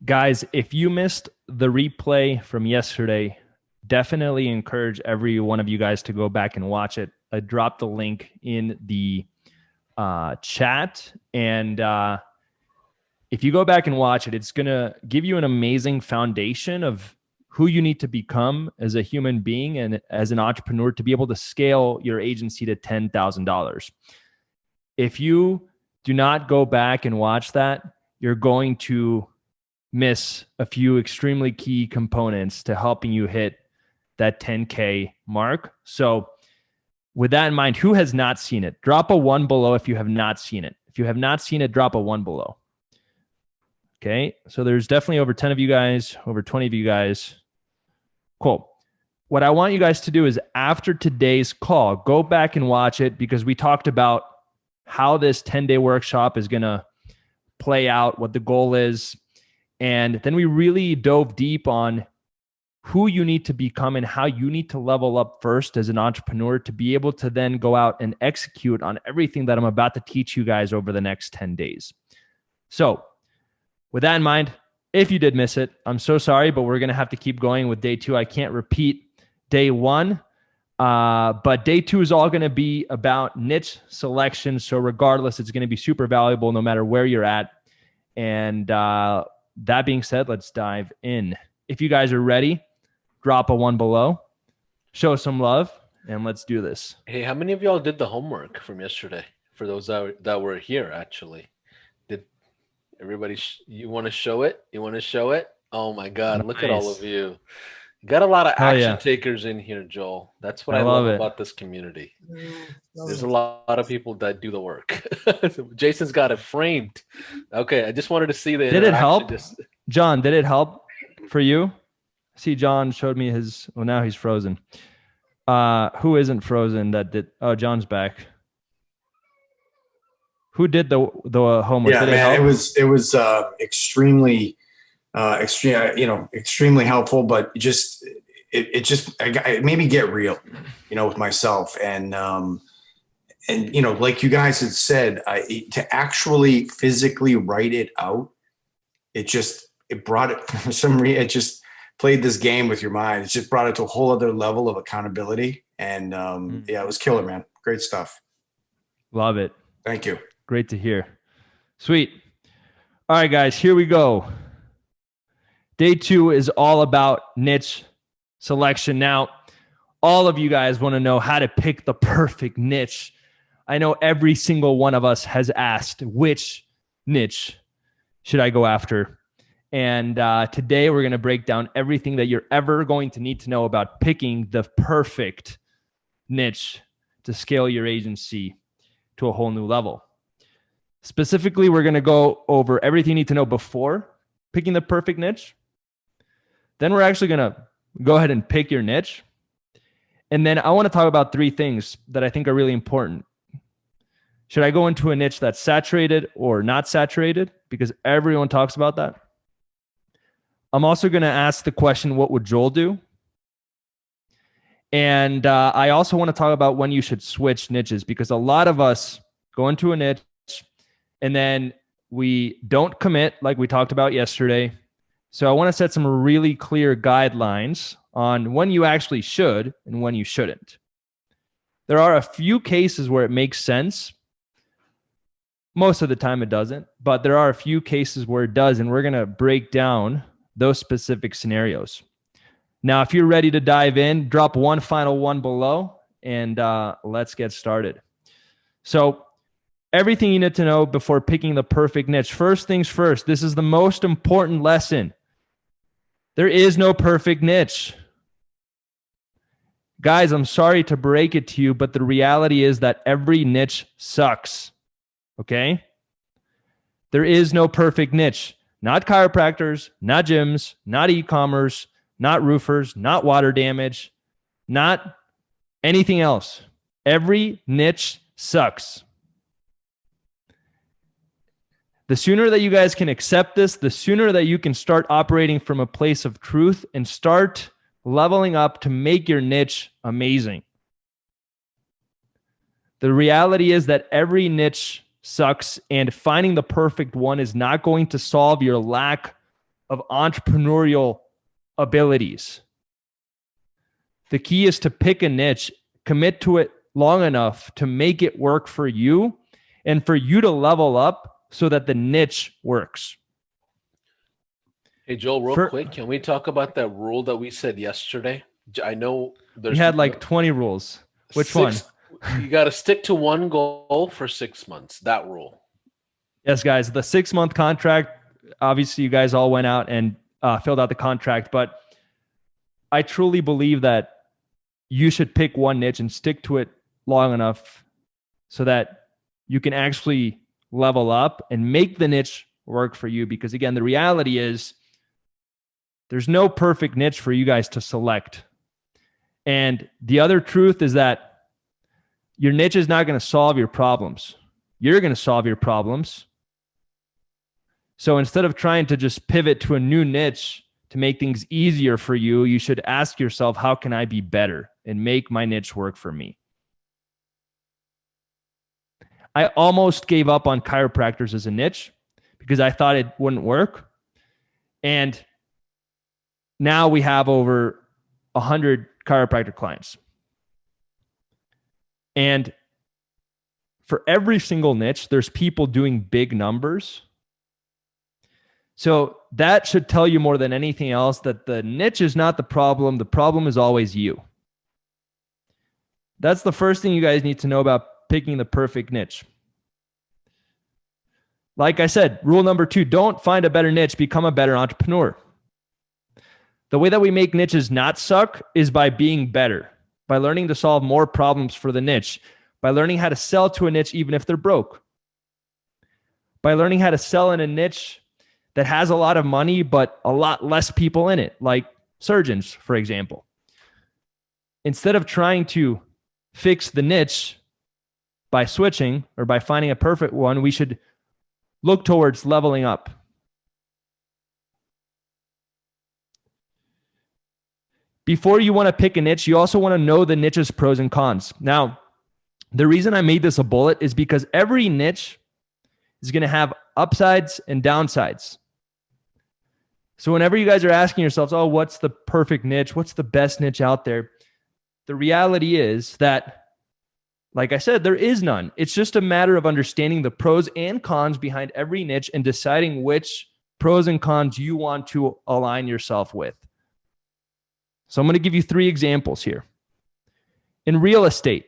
Guys, if you missed the replay from yesterday, definitely encourage every one of you guys to go back and watch it. I dropped the link in the chat. And if you go back and watch it, it's going to give you an amazing foundation of who you need to become as a human being and as an entrepreneur to be able to scale your agency to $10,000. If you do not go back and watch that, you're going to miss a few extremely key components to helping you hit that 10K mark. So with that in mind, who has not seen it? Drop a 1 below if you have not seen it. If you have not seen it, drop a 1 below. Okay, so there's definitely over 10 of you guys, over 20 of you guys. Cool. What I want you guys to do is after today's call, go back and watch it because we talked about how this 10-day workshop is going to play out, what the goal is. And then we really dove deep on who you need to become and how you need to level up first as an entrepreneur to be able to then go out and execute on everything that I'm about to teach you guys over the next 10 days. So with that in mind, if you did miss it, I'm so sorry, but we're going to have to keep going with day 2. I can't repeat day 1, but day 2 is all going to be about niche selection. So regardless, it's going to be super valuable no matter where you're at. And that being said, let's dive in. If you guys are ready, drop a 1 below, show some love, and let's do this. Hey, how many of y'all did the homework from yesterday? For those that were here, actually. Did everybody, you want to show it? You want to show it? Oh my God, nice. Look at all of you. Got a lot of action takers in here, Joel. That's what I love about this community. There's a lot of people that do the work. Jason's got it framed. Okay, I just wanted to see the Did it help? John, did it help for you? See, John showed me his, well, now he's frozen. Who isn't frozen that did? Oh, John's back. Who did the homework? Yeah, man, it was extremely extremely helpful, but it made me get real, with myself. And like you guys had said, to actually physically write it out, it brought it for some reason. It just played this game with your mind. It just brought it to a whole other level of accountability. And yeah, it was killer, man. Great stuff. Love it. Thank you. Great to hear. Sweet. All right, guys, here we go. Day 2 is all about niche selection. Now, all of you guys want to know how to pick the perfect niche. I know every single one of us has asked, which niche should I go after? And today we're going to break down everything that you're ever going to need to know about picking the perfect niche to scale your agency to a whole new level. Specifically, we're going to go over everything you need to know before picking the perfect niche. Then we're actually going to go ahead and pick your niche. And then I want to talk about 3 things that I think are really important. Should I go into a niche that's saturated or not saturated? Because everyone talks about that. I'm also going to ask the question, what would Joel do? And I also want to talk about when you should switch niches, because a lot of us go into a niche and then we don't commit like we talked about yesterday. So I want to set some really clear guidelines on when you actually should and when you shouldn't. There are a few cases where it makes sense. Most of the time it doesn't, but there are a few cases where it does, and we're going to break down those specific scenarios. Now, if you're ready to dive in, drop one final 1 below, and let's get started. So everything you need to know before picking the perfect niche. First things first, this is the most important lesson. There is no perfect niche. Guys, I'm sorry to break it to you, but the reality is that every niche sucks. Okay? There is no perfect niche. Not chiropractors, not gyms, not e-commerce, not roofers, not water damage, not anything else. Every niche sucks. The sooner that you guys can accept this, the sooner that you can start operating from a place of truth and start leveling up to make your niche amazing. The reality is that every niche sucks, and finding the perfect one is not going to solve your lack of entrepreneurial abilities. The key is to pick a niche, commit to it long enough to make it work for you and for you to level up so that the niche works. Hey, Joel, real quick, can we talk about that rule that we said yesterday? I know we had like 20 rules. Which one? You got to stick to one goal for 6 months. That rule. Yes, guys. The 6-month contract, obviously you guys all went out and filled out the contract, but I truly believe that you should pick one niche and stick to it long enough so that you can actually level up and make the niche work for you. Because again, the reality is there's no perfect niche for you guys to select. And the other truth is that your niche is not going to solve your problems. You're going to solve your problems. So instead of trying to just pivot to a new niche to make things easier for you, you should ask yourself, how can I be better and make my niche work for me? I almost gave up on chiropractors as a niche because I thought it wouldn't work. And now we have over 100 chiropractor clients. And for every single niche, there's people doing big numbers. So that should tell you more than anything else that the niche is not the problem. The problem is always you. That's the first thing you guys need to know about picking the perfect niche. Like I said, rule number 2, don't find a better niche, become a better entrepreneur. The way that we make niches not suck is by being better, by learning to solve more problems for the niche, by learning how to sell to a niche even if they're broke, by learning how to sell in a niche that has a lot of money but a lot less people in it, like surgeons, for example. Instead of trying to fix the niche by switching or by finding a perfect one, we should look towards leveling up. Before you want to pick a niche, you also want to know the niche's pros and cons. Now, the reason I made this a bullet is because every niche is going to have upsides and downsides. So whenever you guys are asking yourselves, oh, what's the perfect niche? What's the best niche out there? The reality is that, like I said, there is none. It's just a matter of understanding the pros and cons behind every niche and deciding which pros and cons you want to align yourself with. So I'm going to give you 3 examples here. In real estate,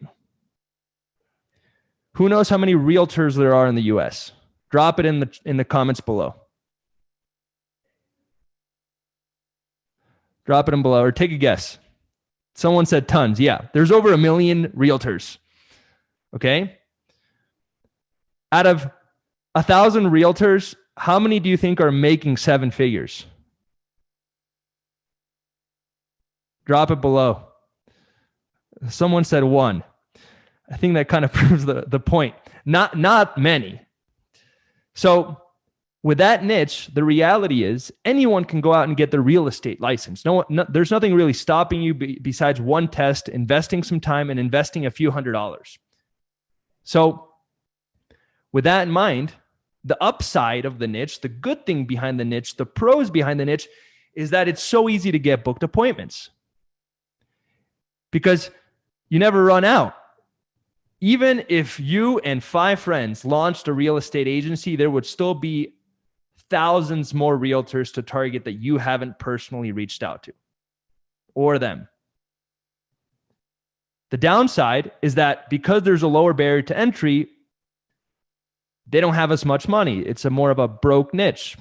who knows how many realtors there are in the US? Drop it in the comments below. Drop it in below or take a guess. Someone said tons. Yeah, there's over 1 million realtors. Okay? Out of 1,000 realtors, how many do you think are making 7 figures? Drop it below. Someone said 1. I think that kind of proves the point. Not many. So with that niche, the reality is anyone can go out and get their real estate license. There's nothing really stopping you besides one test, investing some time and investing a few $100s. So with that in mind, the upside of the niche, the good thing behind the niche, the pros behind the niche is that it's so easy to get booked appointments because you never run out. Even if you and 5 friends launched a real estate agency, there would still be thousands more realtors to target that you haven't personally reached out to or them. The downside is that because there's a lower barrier to entry, they don't have as much money. It's more of a broke niche.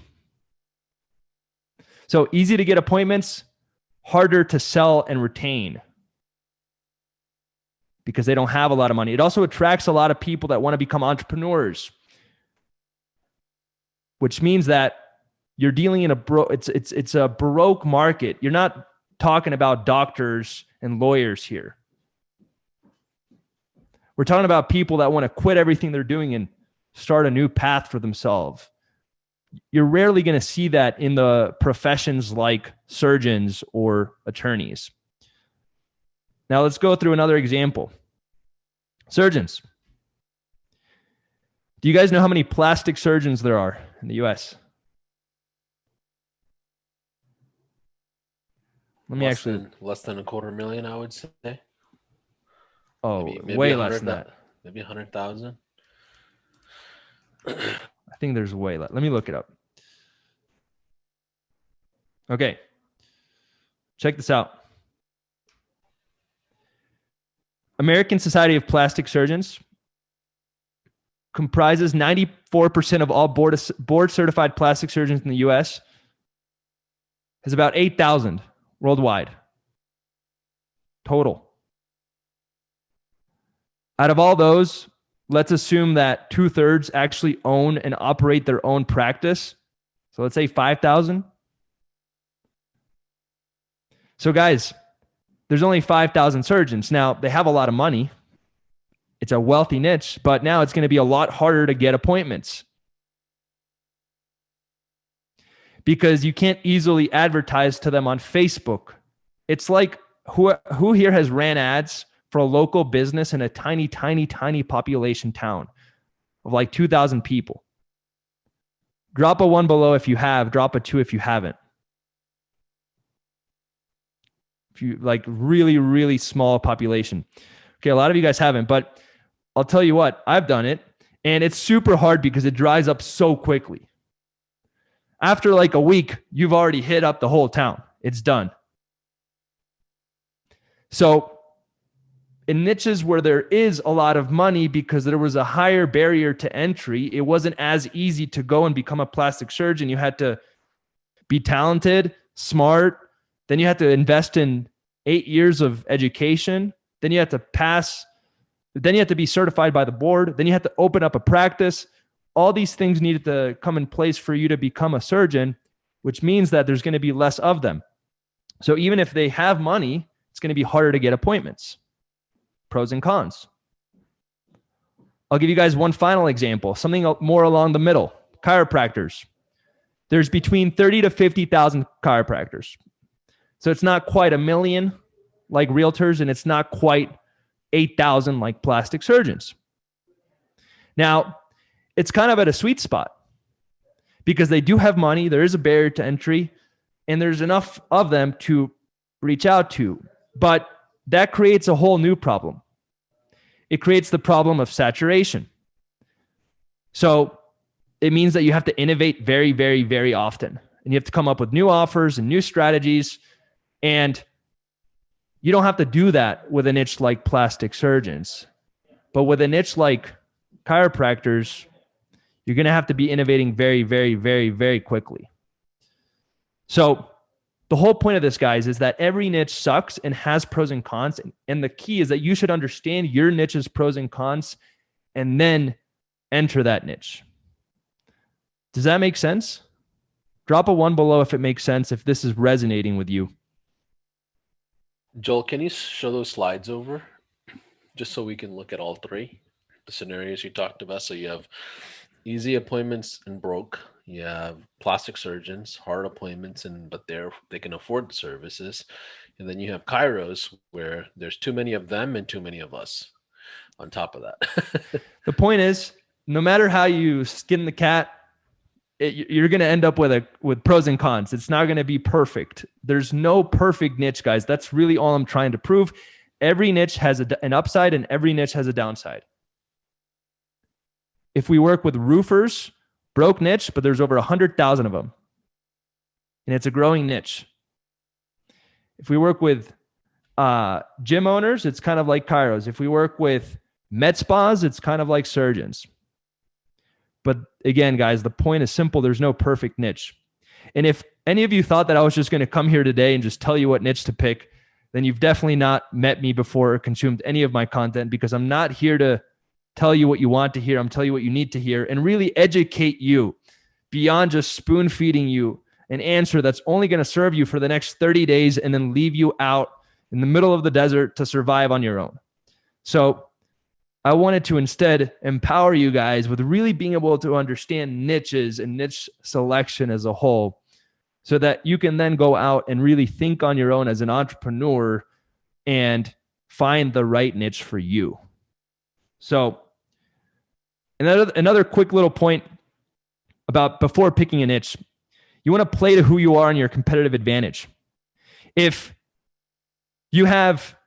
So easy to get appointments, harder to sell and retain because they don't have a lot of money. It also attracts a lot of people that want to become entrepreneurs, which means that you're dealing in it's a baroque market. You're not talking about doctors and lawyers here. We're talking about people that want to quit everything they're doing and start a new path for themselves. You're rarely going to see that in the professions like surgeons or attorneys. Now let's go through another example. Surgeons. Do you guys know how many plastic surgeons there are in the US? Let me less than $250,000, I would say. Oh, maybe way less than that. Maybe 100,000. I think there's way less. Let me look it up. Okay. Check this out. American Society of Plastic Surgeons comprises 94% of all board certified plastic surgeons in the US. Has about 8,000 worldwide total. Out of all those, let's assume that 2/3 actually own and operate their own practice. So let's say 5,000. So guys, there's only 5,000 surgeons. Now, they have a lot of money. It's a wealthy niche, but now it's going to be a lot harder to get appointments because you can't easily advertise to them on Facebook. It's like who here has ran ads for a local business in a tiny, tiny, tiny population town of like 2,000 people? Drop a 1 below if you have, drop a 2 if you haven't. If you like really, really small population. Okay, a lot of you guys haven't, but I'll tell you what, I've done it, and it's super hard because it dries up so quickly. After like a week, you've already hit up the whole town. It's done. So in niches where there is a lot of money because there was a higher barrier to entry, it wasn't as easy to go and become a plastic surgeon. You had to be talented, smart, then you had to invest in 8 years of education, then you had to pass. Then you have to be certified by the board. Then you have to open up a practice. All these things needed to come in place for you to become a surgeon, which means that there's going to be less of them. So even if they have money, it's going to be harder to get appointments. Pros and cons. I'll give you guys one final example, something more along the middle. Chiropractors. There's between 30 to 50,000 chiropractors. So it's not quite a million like realtors, and it's not quite 8,000 like plastic surgeons. Now, it's kind of at a sweet spot because they do have money. There is a barrier to entry, and there's enough of them to reach out to. But that creates a whole new problem. It creates the problem of saturation. So it means that you have to innovate very, very, very often. And you have to come up with new offers and new strategies. And you don't have to do that with a niche like plastic surgeons. But with a niche like chiropractors, you're going to have to be innovating very, very, very, very quickly. So the whole point of this, guys, is that every niche sucks and has pros and cons. And the key is that you should understand your niche's pros and cons and then enter that niche. Does that make sense? Drop a 1 below if it makes sense, if this is resonating with you. Joel, can you show those slides over just so we can look at all three, the scenarios you talked about? So you have easy appointments and broke. You have plastic surgeons, hard appointments, but they can afford the services. And then you have chiros where there's too many of them and too many of us on top of that. The point is, no matter how you skin the cat, you're going to end up with pros and cons. It's not going to be perfect. There's no perfect niche, guys. That's really all I'm trying to prove. Every niche has an upside and every niche has a downside. If we work with roofers, broke niche, but there's over 100,000 of them. And it's a growing niche. If we work with gym owners, it's kind of like chiros. If we work with med spas, it's kind of like surgeons. But again, guys, the point is simple. There's no perfect niche. And if any of you thought that I was just going to come here today and just tell you what niche to pick, then you've definitely not met me before or consumed any of my content, because I'm not here to tell you what you want to hear. I'm telling you what you need to hear and really educate you beyond just spoon feeding you an answer that's only going to serve you for the next 30 days and then leave you out in the middle of the desert to survive on your own. So I wanted to instead empower you guys with really being able to understand niches and niche selection as a whole, so that you can then go out and really think on your own as an entrepreneur and find the right niche for you. So another quick little point about before picking a niche, you want to play to who you are and your competitive advantage. If you have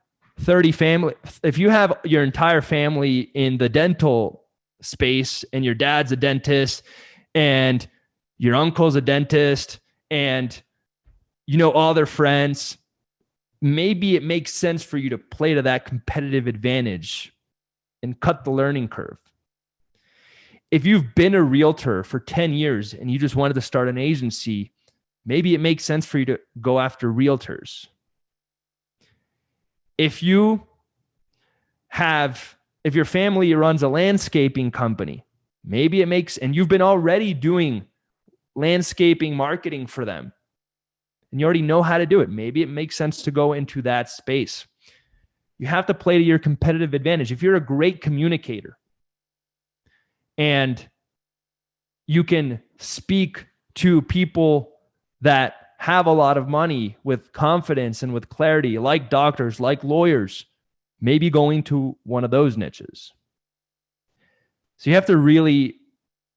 30 family, if you have your entire family in the dental space and your dad's a dentist and your uncle's a dentist and you know all their friends, maybe it makes sense for you to play to that competitive advantage and cut the learning curve. If you've been a realtor for 10 years and you just wanted to start an agency, maybe it makes sense for you to go after realtors. If your family runs a landscaping company, maybe it makes, and you've been already doing landscaping marketing for them, and you already know how to do it, maybe it makes sense to go into that space. You have to play to your competitive advantage. If you're a great communicator and you can speak to people that have a lot of money with confidence and with clarity, like doctors, like lawyers, maybe going to one of those niches. So you have to really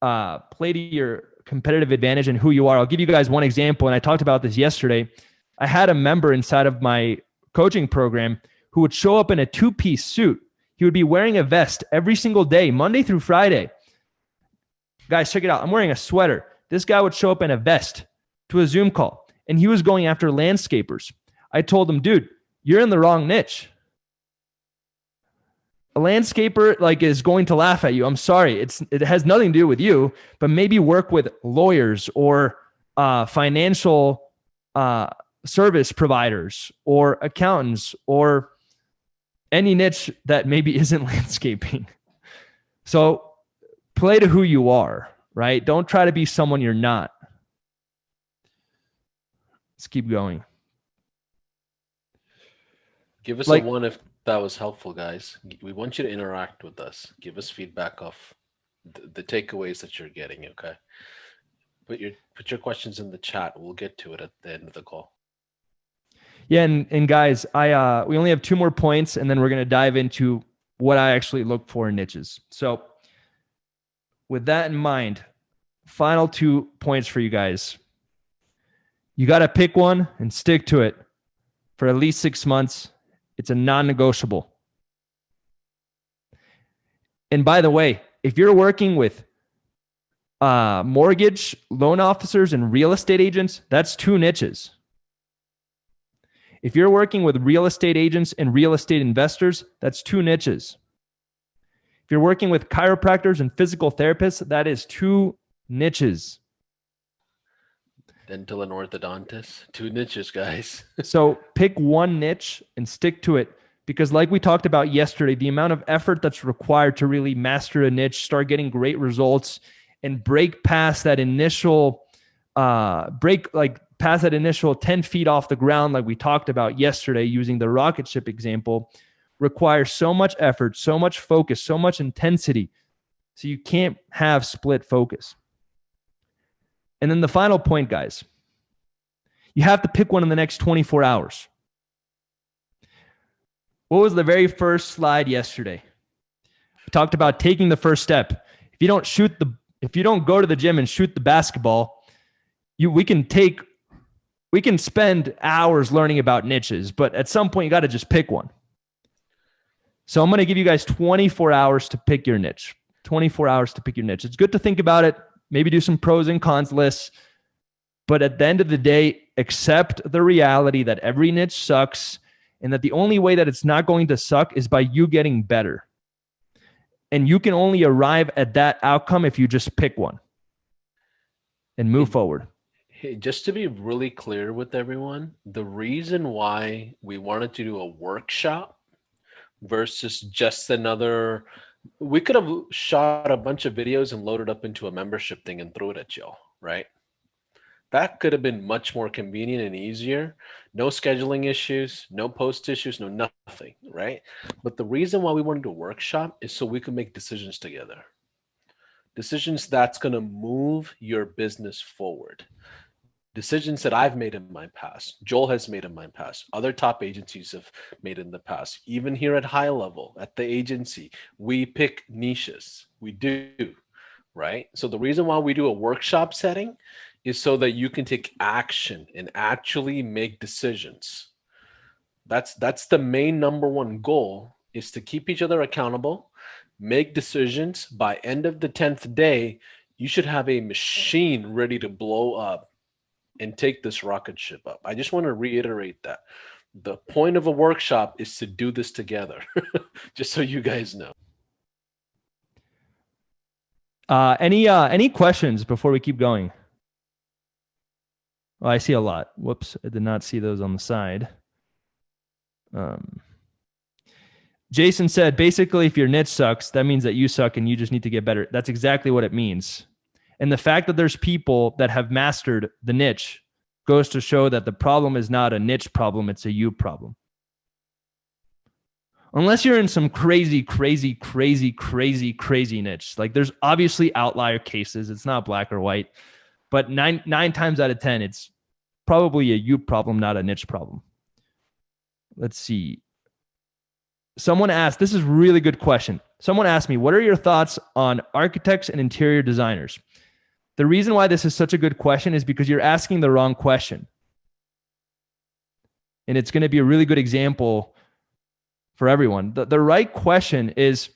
play to your competitive advantage and who you are. I'll give you guys one example, and I talked about this yesterday. I had a member inside of my coaching program who would show up in a two-piece suit. He would be wearing a vest every single day, Monday through Friday. Guys, check it out. I'm wearing a sweater. This guy would show up in a vest to a Zoom call, and he was going after landscapers. I told him, dude, you're in the wrong niche. A landscaper is going to laugh at you. I'm sorry. It has nothing to do with you, but maybe work with lawyers or financial service providers or accountants or any niche that maybe isn't landscaping. So play to who you are, right? Don't try to be someone you're not. Let's keep going. Give us a one if that was helpful, guys. We want you to interact with us. Give us feedback of the takeaways that you're getting, okay? Put your questions in the chat. We'll get to it at the end of the call. Yeah, and guys, we only have 2 more points, and then we're going to dive into what I actually look for in niches. So with that in mind, final 2 points for you guys. You got to pick one and stick to it for at least 6 months. It's a non-negotiable. And by the way, if you're working with mortgage loan officers and real estate agents, that's 2 niches. If you're working with real estate agents and real estate investors, that's 2 niches. If you're working with chiropractors and physical therapists, that is 2 niches. Dental and orthodontist, 2 niches, guys. So pick one niche and stick to it, because like we talked about yesterday, the amount of effort that's required to really master a niche, start getting great results, and break past that initial, past that initial 10 feet off the ground, like we talked about yesterday using the rocket ship example, requires so much effort, so much focus, so much intensity. So you can't have split focus. And then the final point, guys, you have to pick one in the next 24 hours. What was the very first slide yesterday? We talked about taking the first step. If you don't go to the gym and shoot the basketball, we can spend hours learning about niches, but at some point you got to just pick one. So I'm going to give you guys 24 hours to pick your niche. 24 hours to pick your niche. It's good to think about it. Maybe do some pros and cons lists. But at the end of the day, accept the reality that every niche sucks and that the only way that it's not going to suck is by you getting better. And you can only arrive at that outcome if you just pick one and move forward. Hey, just to be really clear with everyone, the reason why we wanted to do a workshop versus just another, we could have shot a bunch of videos and loaded up into a membership thing and threw it at y'all, right? That could have been much more convenient and easier. No scheduling issues, no post issues, no nothing, right? But the reason why we wanted to workshop is so we could make decisions together. Decisions that's going to move your business forward. Decisions that I've made in my past, Joel has made in my past, other top agencies have made in the past. Even here at high level, at the agency, we pick niches. We do, right? So the reason why we do a workshop setting is so that you can take action and actually make decisions. That's the main number one goal, is to keep each other accountable, make decisions. By end of the 10th day, you should have a machine ready to blow up and take this rocket ship up. I just want to reiterate that. The point of a workshop is to do this together, just so you guys know. Any questions before we keep going? Oh, I see a lot. Whoops, I did not see those on the side. Jason said, basically, if your niche sucks, that means that you suck and you just need to get better. That's exactly what it means. And the fact that there's people that have mastered the niche goes to show that the problem is not a niche problem, it's a you problem. Unless you're in some crazy niche. Like, there's obviously outlier cases. It's not black or white. But nine times out of 10, it's probably a you problem, not a niche problem. Let's see. Someone asked, this is a really good question. Someone asked me, what are your thoughts on architects and interior designers? The reason why this is such a good question is because you're asking the wrong question. And it's going to be a really good example for everyone. The right question is,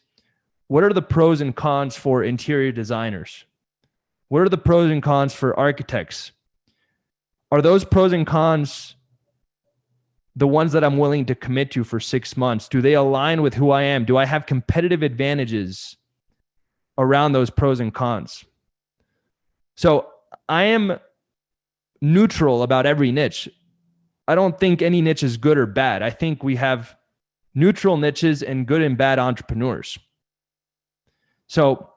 what are the pros and cons for interior designers? What are the pros and cons for architects? Are those pros and cons the ones that I'm willing to commit to for 6 months? Do they align with who I am? Do I have competitive advantages around those pros and cons? So I am neutral about every niche. I don't think any niche is good or bad. I think we have neutral niches and good and bad entrepreneurs. So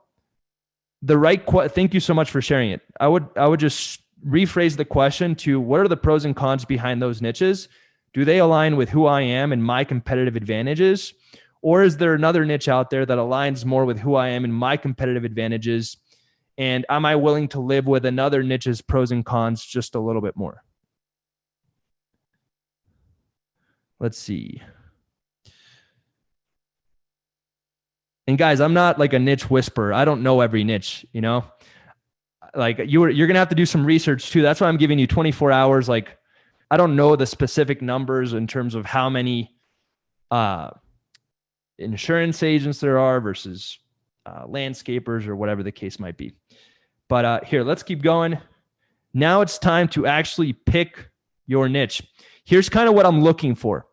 thank you so much for sharing it. I would just rephrase the question to, what are the pros and cons behind those niches? Do they align with who I am and my competitive advantages? Or is there another niche out there that aligns more with who I am and my competitive advantages? And am I willing to live with another niche's pros and cons just a little bit more? Let's see. And guys, I'm not like a niche whisperer. I don't know every niche, you know? Like, you're going to have to do some research too. That's why I'm giving you 24 hours. Like, I don't know the specific numbers in terms of how many insurance agents there are versus landscapers or whatever the case might be. But here, let's keep going. Now it's time to actually pick your niche. Here's kind of what I'm looking for.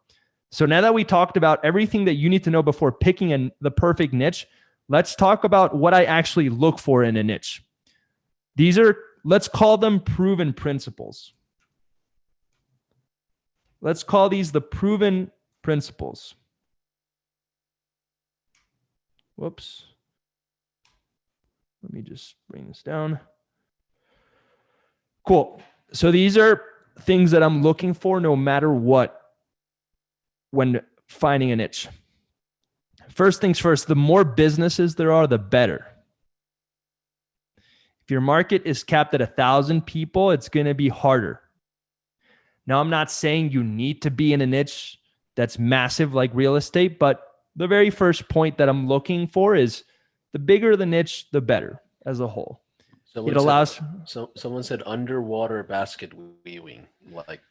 So now that we talked about everything that you need to know before picking the perfect niche, let's talk about what I actually look for in a niche. These are, let's call them proven principles. Let's call these the proven principles. Whoops. Let me just bring this down. Cool. So these are things that I'm looking for no matter what when finding a niche. First things first, the more businesses there are, the better. If your market is capped at 1,000 people, it's going to be harder. Now, I'm not saying you need to be in a niche that's massive like real estate, but the very first point that I'm looking for is the bigger the niche, the better as a whole. Someone said underwater basket weaving. Like,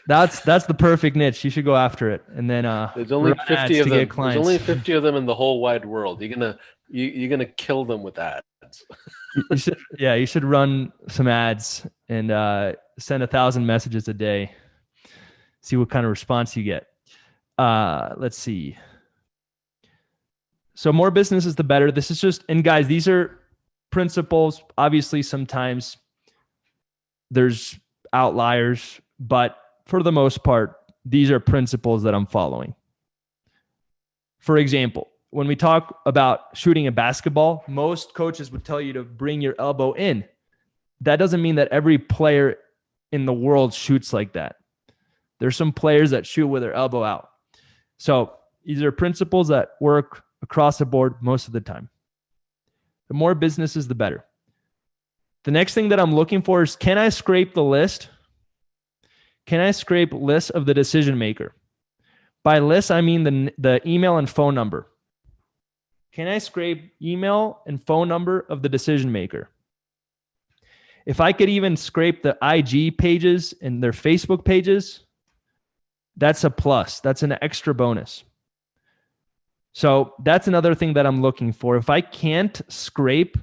that's the perfect niche. You should go after it. And then there's only 50 of them. There's only 50 of them in the whole wide world. You're gonna kill them with ads. you should run some ads and send 1,000 messages a day. See what kind of response you get. Let's see. So more businesses, the better. This is just, and guys, these are principles. Obviously, sometimes there's outliers, but for the most part, these are principles that I'm following. For example, when we talk about shooting a basketball, most coaches would tell you to bring your elbow in. That doesn't mean that every player in the world shoots like that. There's some players that shoot with their elbow out. So these are principles that work across the board most of the time. The more businesses, the better. The next thing that I'm looking for is, can I scrape the list? Can I scrape lists of the decision maker? By list, I mean the email and phone number. Can I scrape email and phone number of the decision maker? If I could even scrape the IG pages and their Facebook pages, That's a plus. That's an extra bonus. So that's another thing that I'm looking for. If I can't scrape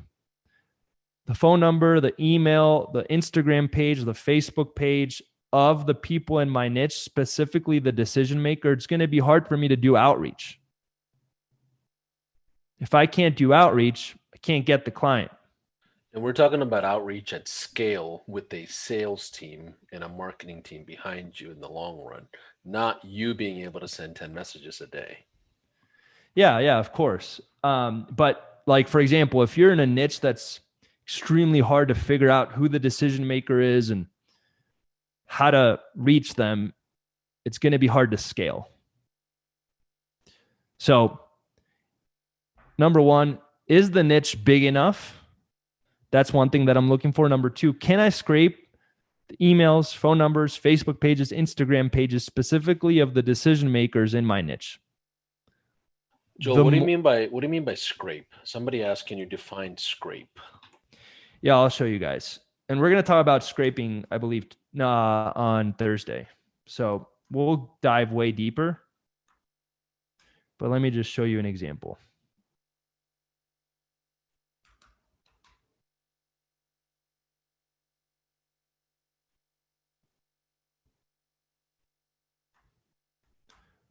the phone number, the email, the Instagram page, the Facebook page of the people in my niche, specifically the decision maker, it's going to be hard for me to do outreach. If I can't do outreach, I can't get the client. And we're talking about outreach at scale with a sales team and a marketing team behind you in the long run, not you being able to send 10 messages a day. Yeah, of course. But like, for example, if you're in a niche that's extremely hard to figure out who the decision maker is and how to reach them, it's going to be hard to scale. So, number one, is the niche big enough? That's one thing that I'm looking for. Number two, can I scrape the emails, phone numbers, Facebook pages, Instagram pages, specifically of the decision makers in my niche? Joel, what do you mean by scrape? Somebody asked, can you define scrape? Yeah, I'll show you guys. And we're going to talk about scraping, I believe, on Thursday. So we'll dive way deeper. But let me just show you an example.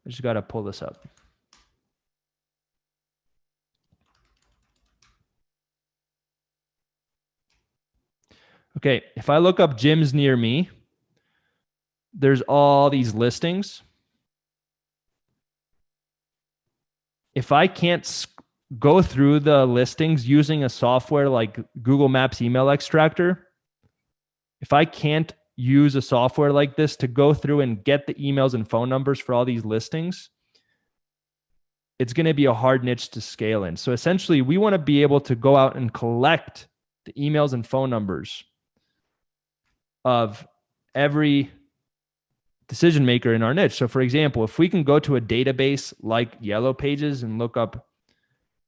I just got to pull this up. Okay, if I look up gyms near me, there's all these listings. If I can't go through the listings using a software like Google Maps email extractor, if I can't use a software like this to go through and get the emails and phone numbers for all these listings, it's going to be a hard niche to scale in. So essentially, we want to be able to go out and collect the emails and phone numbers of every decision maker in our niche. So for example, if we can go to a database like Yellow Pages and look up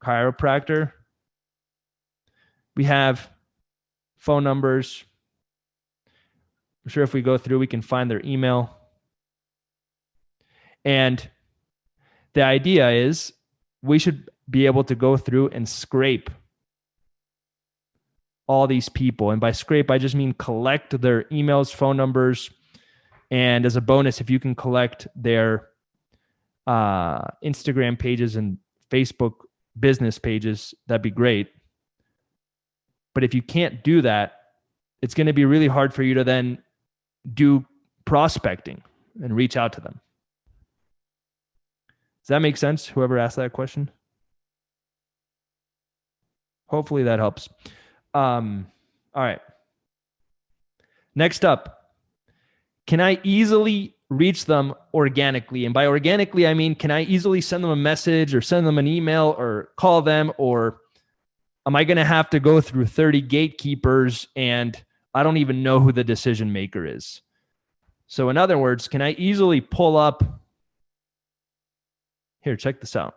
chiropractor, we have phone numbers. I'm sure if we go through, we can find their email. And the idea is we should be able to go through and scrape all these people. And by scrape, I just mean collect their emails, phone numbers, and as a bonus, if you can collect their Instagram pages and Facebook business pages, that'd be great. But if you can't do that, it's going to be really hard for you to then do prospecting and reach out to them. Does that make sense? Whoever asked that question? Hopefully that helps. All right. Next up, can I easily reach them organically? And by organically, I mean, can I easily send them a message or send them an email or call them? Or am I going to have to go through 30 gatekeepers and I don't even know who the decision maker is? So in other words, can I easily pull up? Here, check this out.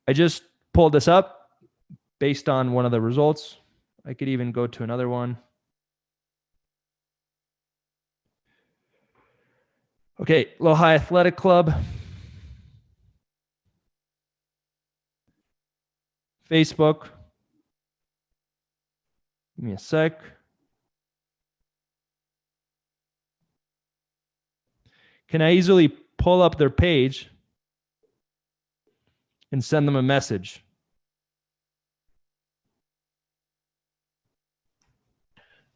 I just pulled this up based on one of the results. I could even go to another one. Okay, Lehigh Athletic Club. Facebook. Give me a sec. Can I easily pull up their page and send them a message?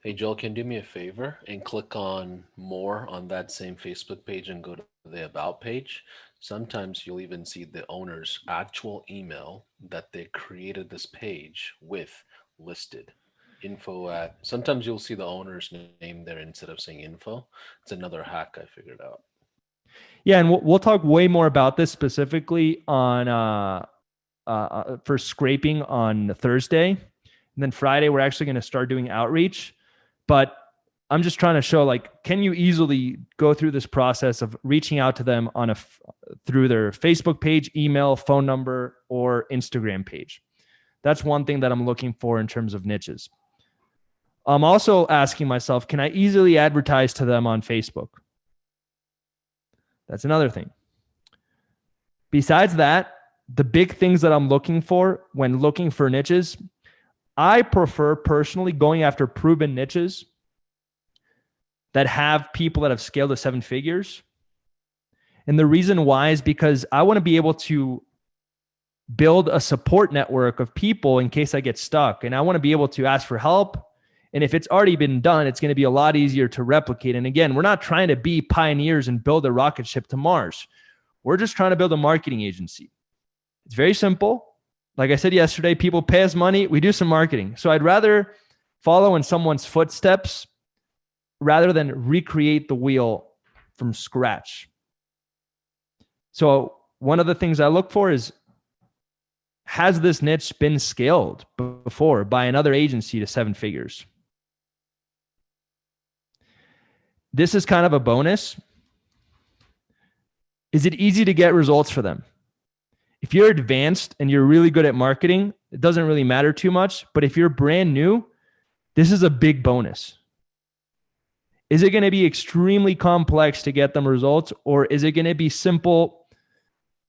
Hey, Joel, can you do me a favor and click on more on that same Facebook page and go to the About page? Sometimes you'll even see the owner's actual email that they created this page with listed. Info at, sometimes you'll see the owner's name there instead of saying info. It's another hack I figured out. Yeah, and we'll talk way more about this specifically on for scraping on Thursday. And then Friday, we're actually going to start doing outreach. But I'm just trying to show, like, can you easily go through this process of reaching out to them on through their Facebook page, email, phone number, or Instagram page? That's one thing that I'm looking for in terms of niches. I'm also asking myself, can I easily advertise to them on Facebook? That's another thing. Besides that, the big things that I'm looking for when looking for niches, I prefer personally going after proven niches that have people that have scaled to 7 figures. And the reason why is because I want to be able to build a support network of people in case I get stuck. And I want to be able to ask for help. And if it's already been done, it's going to be a lot easier to replicate. And again, we're not trying to be pioneers and build a rocket ship to Mars. We're just trying to build a marketing agency. It's very simple. Like I said yesterday, people pay us money. We do some marketing. So I'd rather follow in someone's footsteps rather than recreate the wheel from scratch. So one of the things I look for is, has this niche been scaled before by another agency to 7 figures? This is kind of a bonus. Is it easy to get results for them? If you're advanced and you're really good at marketing, it doesn't really matter too much. But if you're brand new, this is a big bonus. Is it going to be extremely complex to get them results, or is it going to be simple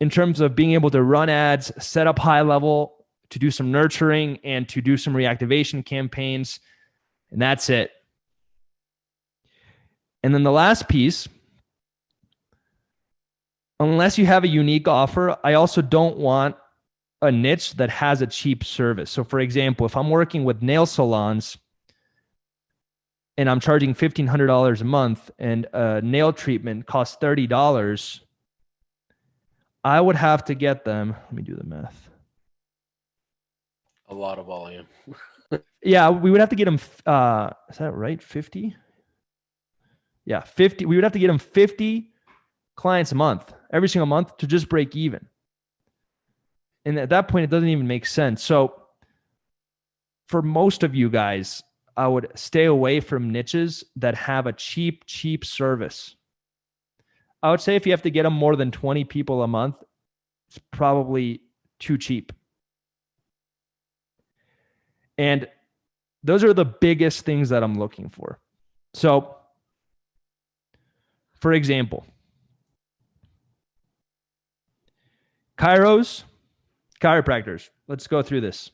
in terms of being able to run ads, set up high level, to do some nurturing and to do some reactivation campaigns, and that's it? And then the last piece, unless you have a unique offer, I also don't want a niche that has a cheap service. So for example, if I'm working with nail salons and I'm charging $1,500 a month and a nail treatment costs $30, I would have to get them, let me do the math. A lot of volume. Yeah, we would have to get them, is that right, 50? Yeah, 50. We would have to get them 50 clients a month, every single month, to just break even. And at that point, it doesn't even make sense. So for most of you guys, I would stay away from niches that have a cheap service. I would say if you have to get them more than 20 people a month, it's probably too cheap. And those are the biggest things that I'm looking for. So, for example, chiropractors. Let's go through this.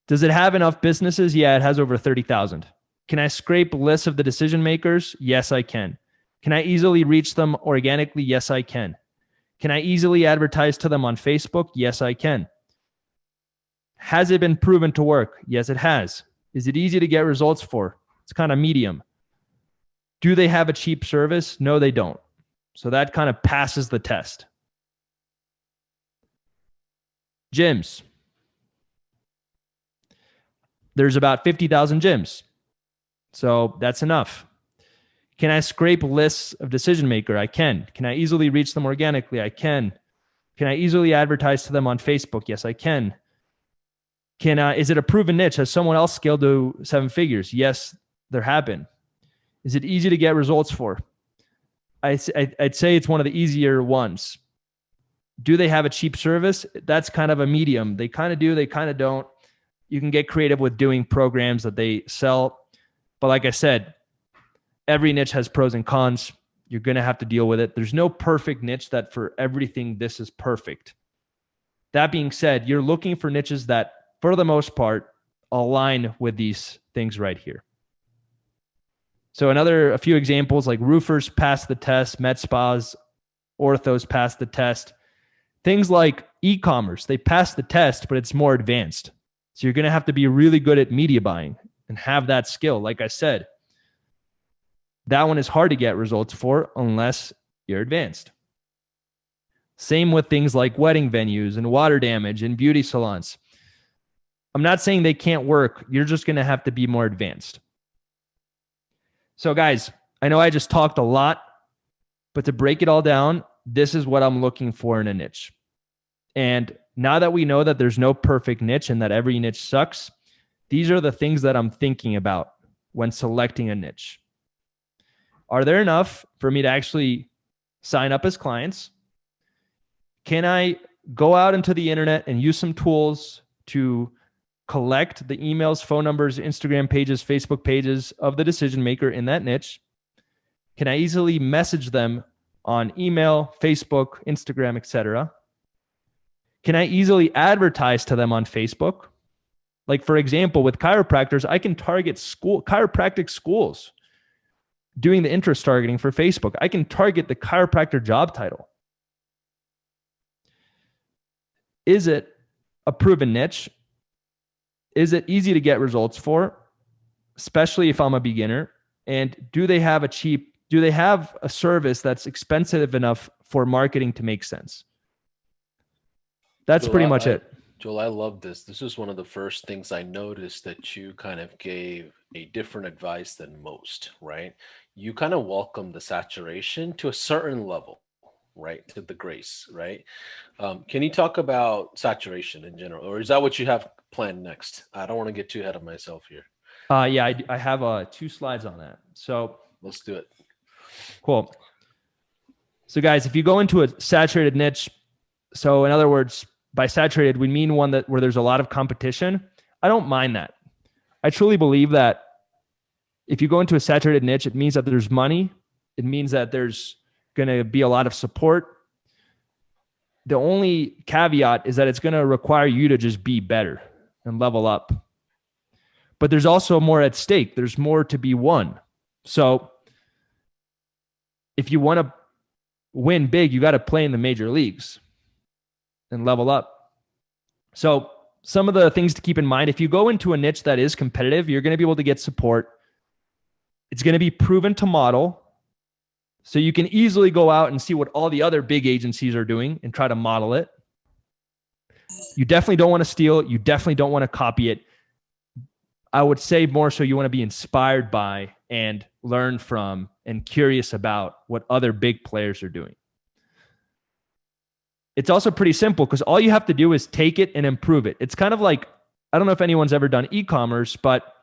Does it have enough businesses? Yeah, it has over 30,000. Can I scrape lists of the decision makers? Yes, I can. Can I easily reach them organically? Yes, I can. Can I easily advertise to them on Facebook? Yes, I can. Has it been proven to work? Yes, it has. Is it easy to get results for? It's kind of medium. Do they have a cheap service? No, they don't. So that kind of passes the test. Gyms. There's about 50,000 gyms. So that's enough. Can I scrape lists of decision maker? I can. Can I easily reach them organically? I can. Can I easily advertise to them on Facebook? Yes, I can. Is it a proven niche? Has someone else scaled to 7 figures? Yes, there have been. Is it easy to get results for? I'd say it's one of the easier ones. Do they have a cheap service? That's kind of a medium. They kind of do, they kind of don't. You can get creative with doing programs that they sell. But like I said, every niche has pros and cons. You're going to have to deal with it. There's no perfect niche that for everything this is perfect. That being said, you're looking for niches that, for the most part, align with these things right here. So a few examples, like roofers pass the test, med spas, orthos pass the test. Things like e-commerce, they pass the test, but it's more advanced. So you're going to have to be really good at media buying and have that skill. Like I said, that one is hard to get results for unless you're advanced. Same with things like wedding venues and water damage and beauty salons. I'm not saying they can't work. You're just going to have to be more advanced. So guys, I know I just talked a lot, but to break it all down, this is what I'm looking for in a niche. And now that we know that there's no perfect niche and that every niche sucks, these are the things that I'm thinking about when selecting a niche. Are there enough for me to actually sign up as clients? Can I go out into the internet and use some tools to collect the emails, phone numbers, Instagram pages, Facebook pages of the decision maker in that niche? Can I easily message them on email, Facebook, Instagram, etc.? Can I easily advertise to them on Facebook? Like, for example, with chiropractors, I can target chiropractic schools doing the interest targeting for Facebook. I can target the chiropractor job title. Is it a proven niche? Is it easy to get results for, especially if I'm a beginner? And do they have a service that's expensive enough for marketing to make sense? That's pretty much it. Joel, I love this. This is one of the first things I noticed that you kind of gave a different advice than most, right? You kind of welcome the saturation to a certain level, right? To the grace, right? Can you talk about saturation in general, or is that what you have planned next? I don't want to get too ahead of myself here. Yeah, I have 2 slides on that. So let's do it. Cool. So guys, if you go into a saturated niche, so in other words, by saturated, we mean one where there's a lot of competition. I don't mind that. I truly believe that if you go into a saturated niche, it means that there's money. It means that there's going to be a lot of support. The only caveat is that it's going to require you to just be better and level up. But there's also more at stake. There's more to be won. So if you want to win big, you got to play in the major leagues and level up. So some of the things to keep in mind, if you go into a niche that is competitive, you're going to be able to get support. It's going to be proven to model. So you can easily go out and see what all the other big agencies are doing and try to model it. You definitely don't want to steal it. You definitely don't want to copy it. I would say more so you want to be inspired by and learn from and curious about what other big players are doing. It's also pretty simple because all you have to do is take it and improve it. It's kind of like, I don't know if anyone's ever done e-commerce, but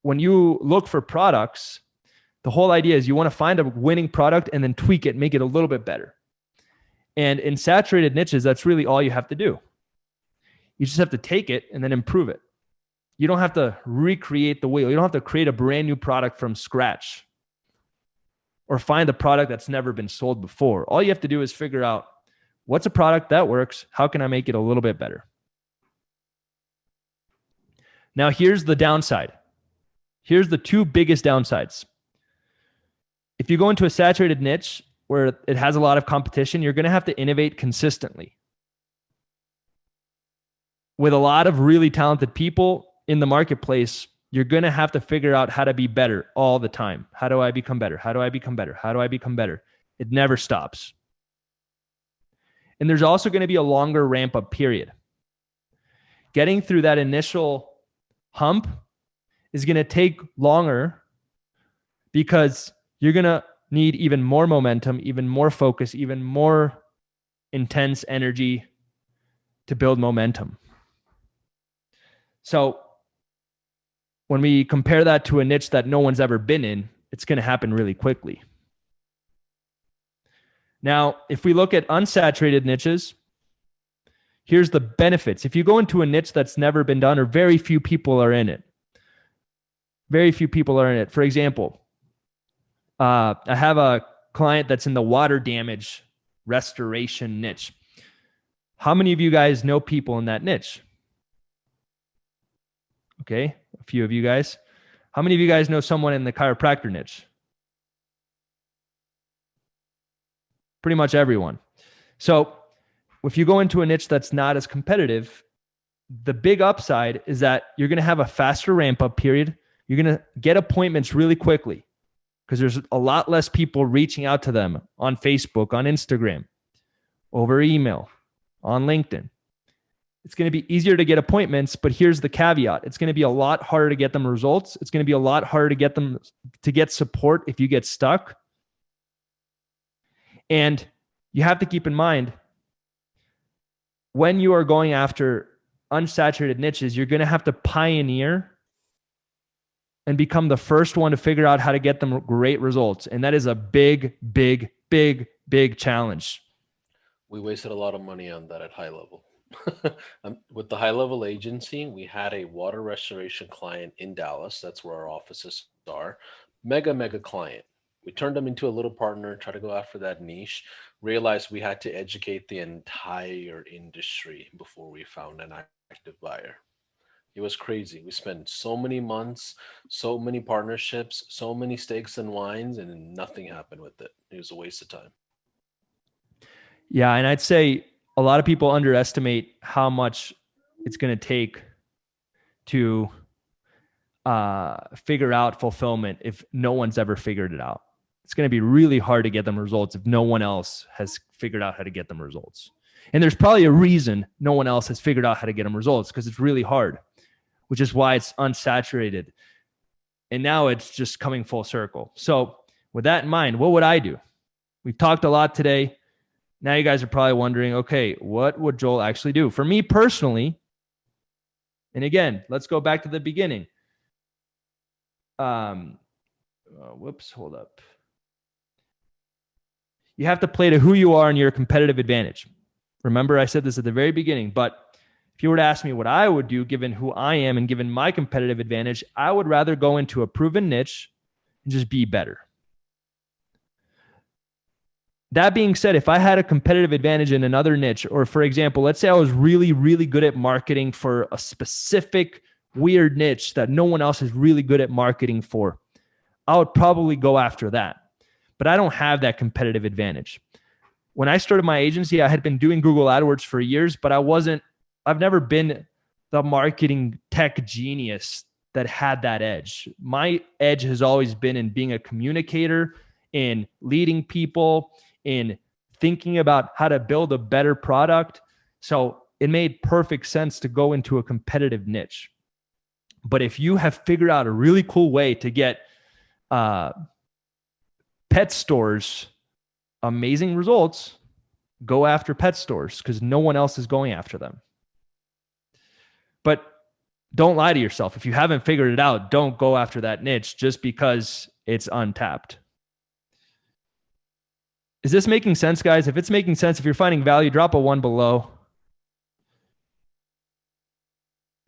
when you look for products, the whole idea is you want to find a winning product and then tweak it, make it a little bit better. And in saturated niches, that's really all you have to do. You just have to take it and then improve it. You don't have to recreate the wheel. You don't have to create a brand new product from scratch or find a product that's never been sold before. All you have to do is figure out what's a product that works. How can I make it a little bit better? Now, here's the downside. Here's the 2 biggest downsides. If you go into a saturated niche where it has a lot of competition, you're going to have to innovate consistently. With a lot of really talented people in the marketplace, you're going to have to figure out how to be better all the time. How do I become better? How do I become better? How do I become better? It never stops. And there's also going to be a longer ramp up period. Getting through that initial hump is going to take longer because you're going to need even more momentum, even more focus, even more intense energy to build momentum. So when we compare that to a niche that no one's ever been in, it's going to happen really quickly. Now, if we look at unsaturated niches, here's the benefits. If you go into a niche that's never been done or very few people are in it, For example, I have a client that's in the water damage restoration niche. How many of you guys know people in that niche? Okay, a few of you guys. How many of you guys know someone in the chiropractor niche? Pretty much everyone. So if you go into a niche that's not as competitive, the big upside is that you're going to have a faster ramp up period. You're going to get appointments really quickly because there's a lot less people reaching out to them on Facebook, on Instagram, over email, on LinkedIn. It's going to be easier to get appointments, but here's the caveat. It's going to be a lot harder to get them results. It's going to be a lot harder to get them to get support if you get stuck. And you have to keep in mind, when you are going after unsaturated niches, you're going to have to pioneer and become the first one to figure out how to get them great results. And that is a big, big, big, big challenge. We wasted a lot of money on that at high level. With the high level agency, we had a water restoration client in Dallas. That's where our offices are. Mega client. We turned them into a little partner, try to go after that niche, realized we had to educate the entire industry before we found an active buyer. It was crazy. We spent so many months, so many partnerships, so many steaks and wines, and nothing happened with it. It was a waste of time. Yeah, and I'd say a lot of people underestimate how much it's going to take to figure out fulfillment if no one's ever figured it out. It's going to be really hard to get them results if no one else has figured out how to get them results. And there's probably a reason no one else has figured out how to get them results, because it's really hard, which is why it's unsaturated. And now it's just coming full circle. So with that in mind, what would I do? We've talked a lot today. Now you guys are probably wondering, okay, what would Joel actually do? For me personally, and again, let's go back to the beginning. Hold up. You have to play to who you are and your competitive advantage. Remember, I said this at the very beginning, but if you were to ask me what I would do, given who I am and given my competitive advantage, I would rather go into a proven niche and just be better. That being said, if I had a competitive advantage in another niche, or for example, let's say I was really, really good at marketing for a specific weird niche that no one else is really good at marketing for, I would probably go after that. But I don't have that competitive advantage. When I started my agency, I had been doing Google AdWords for years, but I've never been the marketing tech genius that had that edge. My edge has always been in being a communicator, in leading people, in thinking about how to build a better product. So it made perfect sense to go into a competitive niche. But if you have figured out a really cool way to get pet stores amazing results, go after pet stores, because no one else is going after them. But don't lie to yourself. If you haven't figured it out, don't go after that niche just because it's untapped. Is this making sense, guys? If it's making sense, if you're finding value, drop a 1 below.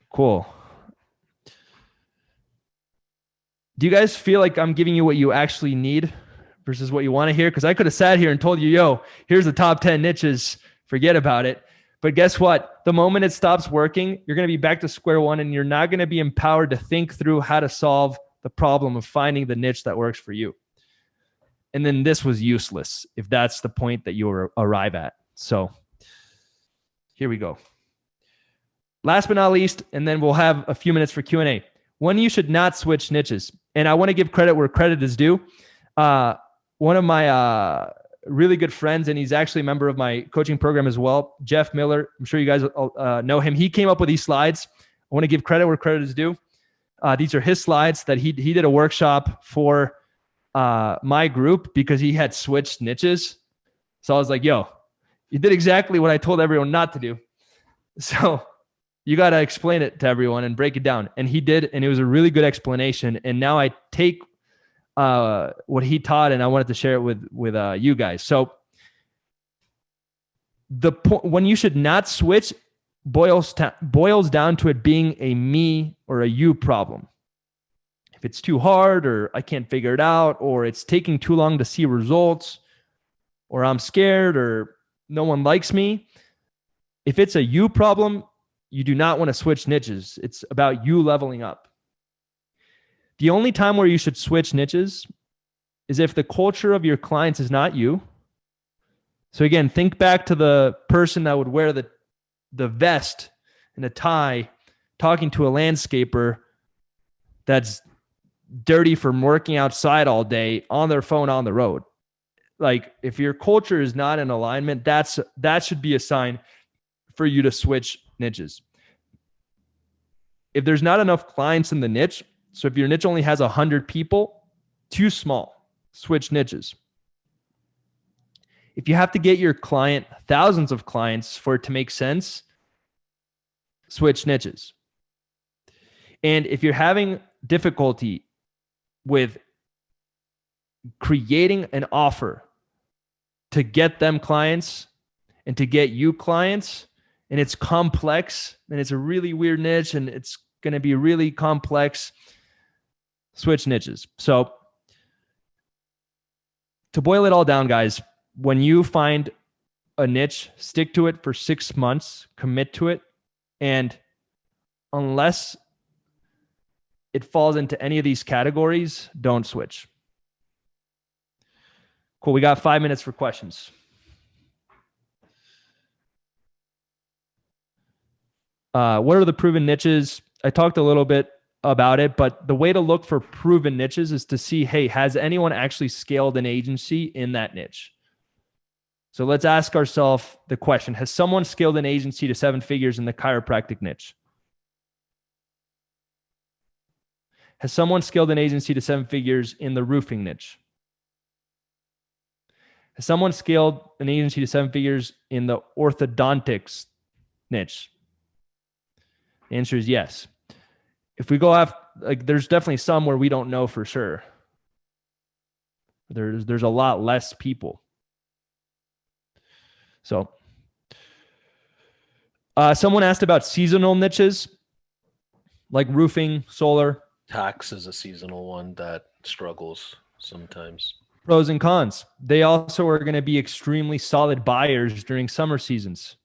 Cool. Do you guys feel like I'm giving you what you actually need versus what you want to hear? Because I could have sat here and told you, yo, here's the top 10 niches. Forget about it. But guess what? The moment it stops working, you're going to be back to square one, and you're not going to be empowered to think through how to solve the problem of finding the niche that works for you. And then this was useless if that's the point that you arrive at. So here we go. Last but not least, and then we'll have a few minutes for Q&A. When you should not switch niches. And I want to give credit where credit is due. One of my really good friends, and he's actually a member of my coaching program as well, Jeff Miller. I'm sure you guys know him. He came up with these slides. I want to give credit where credit is due. These are his slides that he did a workshop for my group because he had switched niches. So I was like, yo, you did exactly what I told everyone not to do. So you got to explain it to everyone and break it down. And he did, and it was a really good explanation. And now I take what he taught, and I wanted to share it with you guys. So the point when you should not switch boils down to it being a me or a you problem. If it's too hard, or I can't figure it out, or it's taking too long to see results, or I'm scared, or no one likes me. If it's a you problem, you do not want to switch niches. It's about you leveling up. The only time where you should switch niches is if the culture of your clients is not you. So again, think back to the person that would wear the vest and a tie talking to a landscaper that's dirty from working outside all day on their phone on the road. Like, if your culture is not in alignment, that should be a sign for you to switch niches. If there's not enough clients in the niche, so if your niche only has 100 people, too small, switch niches. If you have to get your client thousands of clients for it to make sense, switch niches. And if you're having difficulty with creating an offer to get them clients and to get you clients, and it's complex and it's a really weird niche and it's going to be really complex, switch niches. So to boil it all down, guys, when you find a niche, stick to it for 6 months, commit to it. And unless it falls into any of these categories, don't switch. Cool. We got 5 minutes for questions. What are the proven niches? I talked a little bit about it, but the way to look for proven niches is to see, hey, has anyone actually scaled an agency in that niche? So let's ask ourselves the question, has someone scaled an agency to 7 figures in the chiropractic niche? Has someone scaled an agency to 7 figures in the roofing niche? Has someone scaled an agency to 7 figures in the orthodontics niche? The answer is yes. If we go after, like, there's definitely some where we don't know for sure. There's a lot less people. So, someone asked about seasonal niches like roofing, solar. Tax is a seasonal one that struggles sometimes. Pros and cons. They also are going to be extremely solid buyers during summer seasons.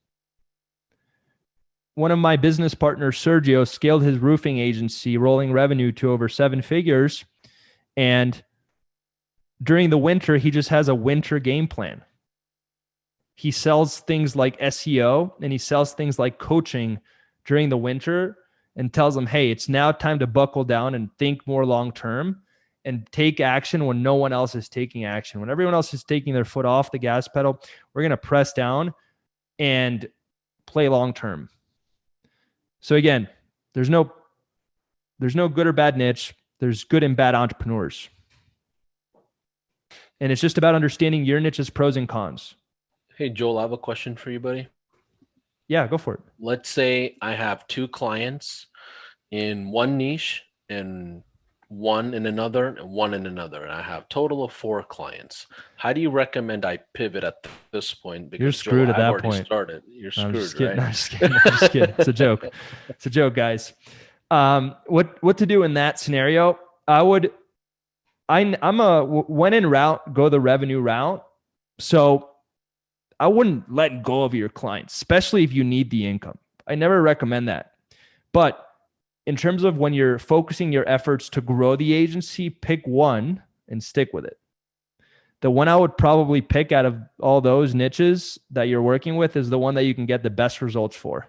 One of my business partners, Sergio, scaled his roofing agency, rolling revenue to over 7 figures. And during the winter, he just has a winter game plan. He sells things like SEO and he sells things like coaching during the winter and tells them, hey, it's now time to buckle down and think more long-term and take action when no one else is taking action. When everyone else is taking their foot off the gas pedal, we're going to press down and play long-term. So again, there's no good or bad niche. There's good and bad entrepreneurs. And it's just about understanding your niche's pros and cons. Hey, Joel, I have a question for you, buddy. Yeah, go for it. Let's say I have 2 clients in one niche and one in another and one in another, and I have a total of 4 clients. How do you recommend I pivot at this point? Because you're screwed Joel, at that I've point. Started. You're screwed, right? No, I'm just kidding. It's a joke. It's a joke, guys. What to do in that scenario? I'm a when in route, go the revenue route. So I wouldn't let go of your clients, especially if you need the income. I never recommend that. But in terms of when you're focusing your efforts to grow the agency, pick one and stick with it. The one I would probably pick out of all those niches that you're working with is the one that you can get the best results for.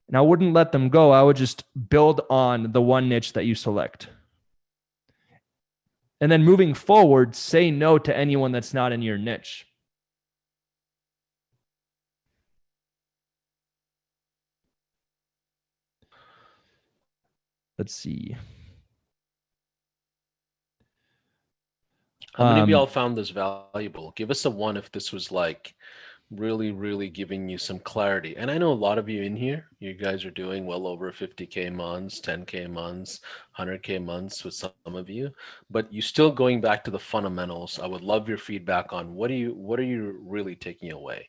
And I wouldn't let them go. I would just build on the one niche that you select. And then moving forward, say no to anyone that's not in your niche. Let's see. How many of y'all found this valuable? Give us a 1 if this was like really giving you some clarity. And I know a lot of you in here, you guys are doing well over 50K months, 10K months, 100K months with some of you, but you still going back to the fundamentals. I would love your feedback on what are you really taking away?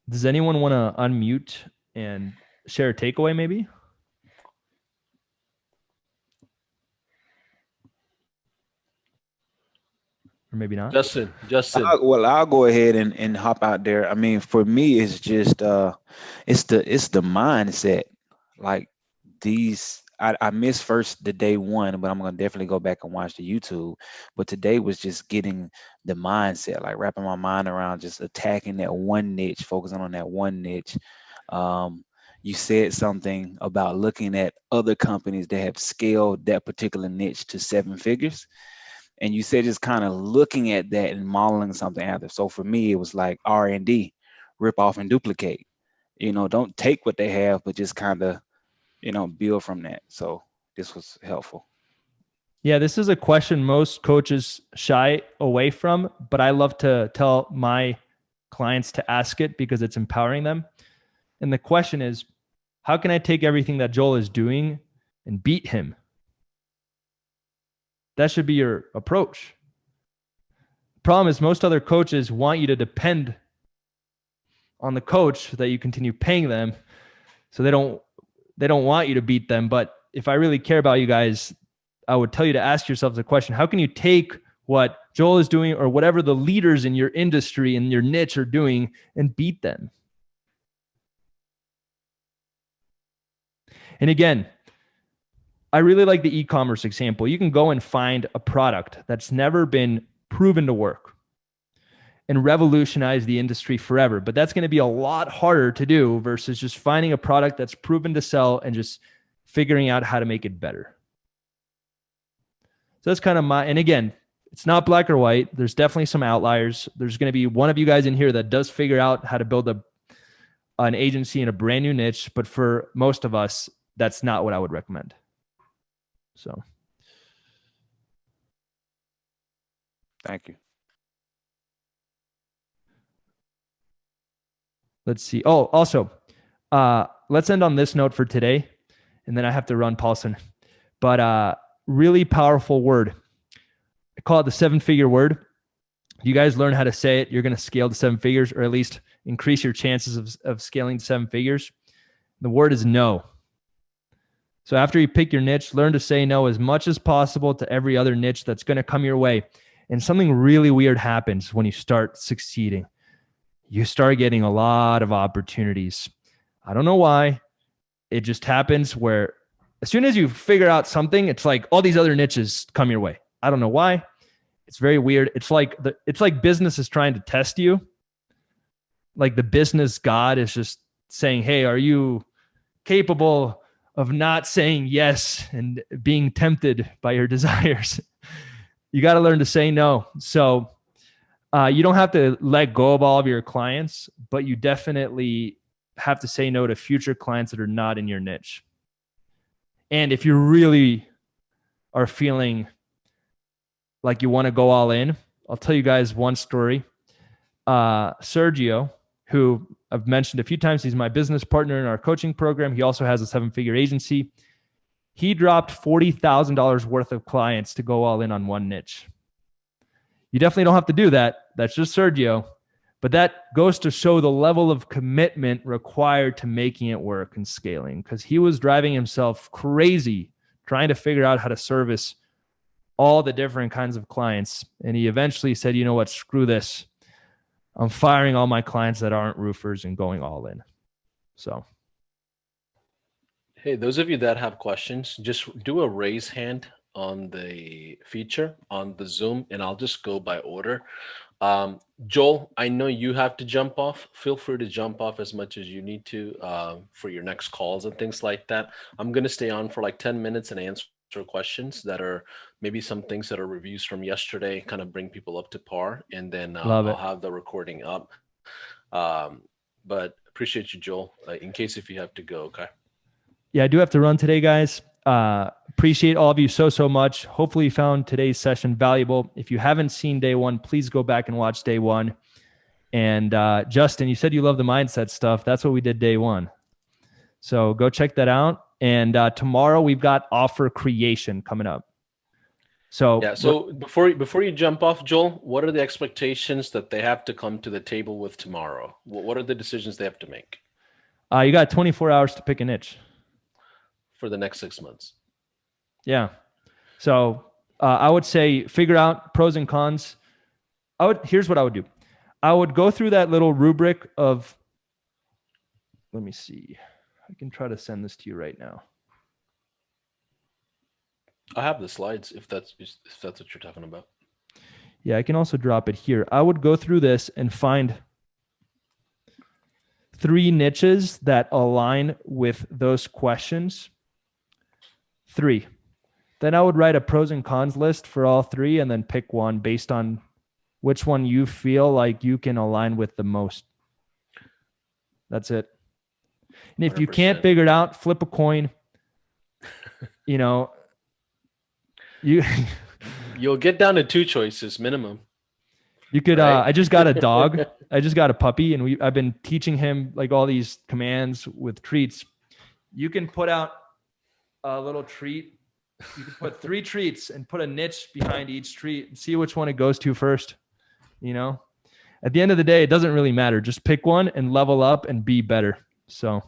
Does anyone want to unmute and share a takeaway maybe? Or maybe not. Justin. I'll go ahead and hop out there. I mean, for me, it's just it's the mindset. Like I missed first the day one, but I'm gonna definitely go back and watch the YouTube. But today was just getting the mindset, like wrapping my mind around just attacking that one niche, focusing on that one niche. You said something about looking at other companies that have scaled that particular niche to 7 figures. And you said just kind of looking at that and modeling something after. So for me, it was like R&D, rip off and duplicate. Don't take what they have, but just kind of, build from that. So this was helpful. Yeah, this is a question most coaches shy away from, but I love to tell my clients to ask it because it's empowering them. And the question is, how can I take everything that Joel is doing and beat him? That should be your approach. Problem is most other coaches want you to depend on the coach that you continue paying them. So they don't want you to beat them. But if I really care about you guys, I would tell you to ask yourselves the question, how can you take what Joel is doing or whatever the leaders in your industry and your niche are doing and beat them? And again, I really like the e-commerce example. You can go and find a product that's never been proven to work and revolutionize the industry forever. But that's going to be a lot harder to do versus just finding a product that's proven to sell and just figuring out how to make it better. So that's kind of and again, it's not black or white. There's definitely some outliers. There's going to be one of you guys in here that does figure out how to build an agency in a brand new niche. But for most of us, that's not what I would recommend. So. Thank you. Let's see. Oh, also, let's end on this note for today. And then I have to run Paulson. But really powerful word. I call it the 7-figure word. If you guys learn how to say it, you're going to scale to 7 figures, or at least increase your chances of scaling to 7 figures. The word is no. So after you pick your niche, learn to say no as much as possible to every other niche that's going to come your way. And something really weird happens when you start succeeding. You start getting a lot of opportunities. I don't know why. It just happens where as soon as you figure out something, it's like all these other niches come your way. I don't know why. It's very weird. It's like business is trying to test you. Like the business God is just saying, hey, are you capable of not saying yes and being tempted by your desires? You got to learn to say no. So you don't have to let go of all of your clients, but you definitely have to say no to future clients that are not in your niche. And if you really are feeling like you want to go all in, I'll tell you guys one story. Sergio, who I've mentioned a few times, he's my business partner in our coaching program. He also has a 7-figure agency. He dropped $40,000 worth of clients to go all in on one niche. You definitely don't have to do that. That's just Sergio. But that goes to show the level of commitment required to making it work and scaling, because he was driving himself crazy trying to figure out how to service all the different kinds of clients. And he eventually said, you know what, screw this. I'm firing all my clients that aren't roofers and going all in. So. Hey, those of you that have questions, just do a raise hand on the feature on the Zoom, and I'll just go by order. Joel, I know you have to jump off. Feel free to jump off as much as you need to for your next calls and things like that. I'm going to stay on for like 10 minutes and answer questions that are maybe some things that are reviews from yesterday, kind of bring people up to par, and then I'll have the recording up. But appreciate you, Joel, in case if you have to go, okay? Yeah, I do have to run today, guys. Appreciate all of you so much. Hopefully you found today's session valuable. If you haven't seen day one, please go back and watch day one. And Justin, you said you love the mindset stuff. That's what we did day one. So go check that out. And tomorrow we've got offer creation coming up. So yeah. So before you jump off, Joel, what are the expectations that they have to come to the table with tomorrow? What are the decisions they have to make? You got 24 hours to pick a niche for the next 6 months. Yeah. So I would say figure out pros and cons. Here's what I would do. I would go through that little rubric of, let me see. I can try to send this to you right now. I have the slides if that's what you're talking about. Yeah, I can also drop it here. I would go through this and find 3 niches that align with those questions. 3. Then I would write a pros and cons list for all 3 and then pick one based on which one you feel like you can align with the most. That's it. And if 100%. You can't figure it out, flip a coin. You'll get down to 2 choices minimum. You could, right? I just got a dog. I just got a puppy, and I've been teaching him like all these commands with treats. You can put out a little treat. You can put 3 treats and put a niche behind each treat and see which one it goes to first. You know, at the end of the day, it doesn't really matter. Just pick one and level up and be better. So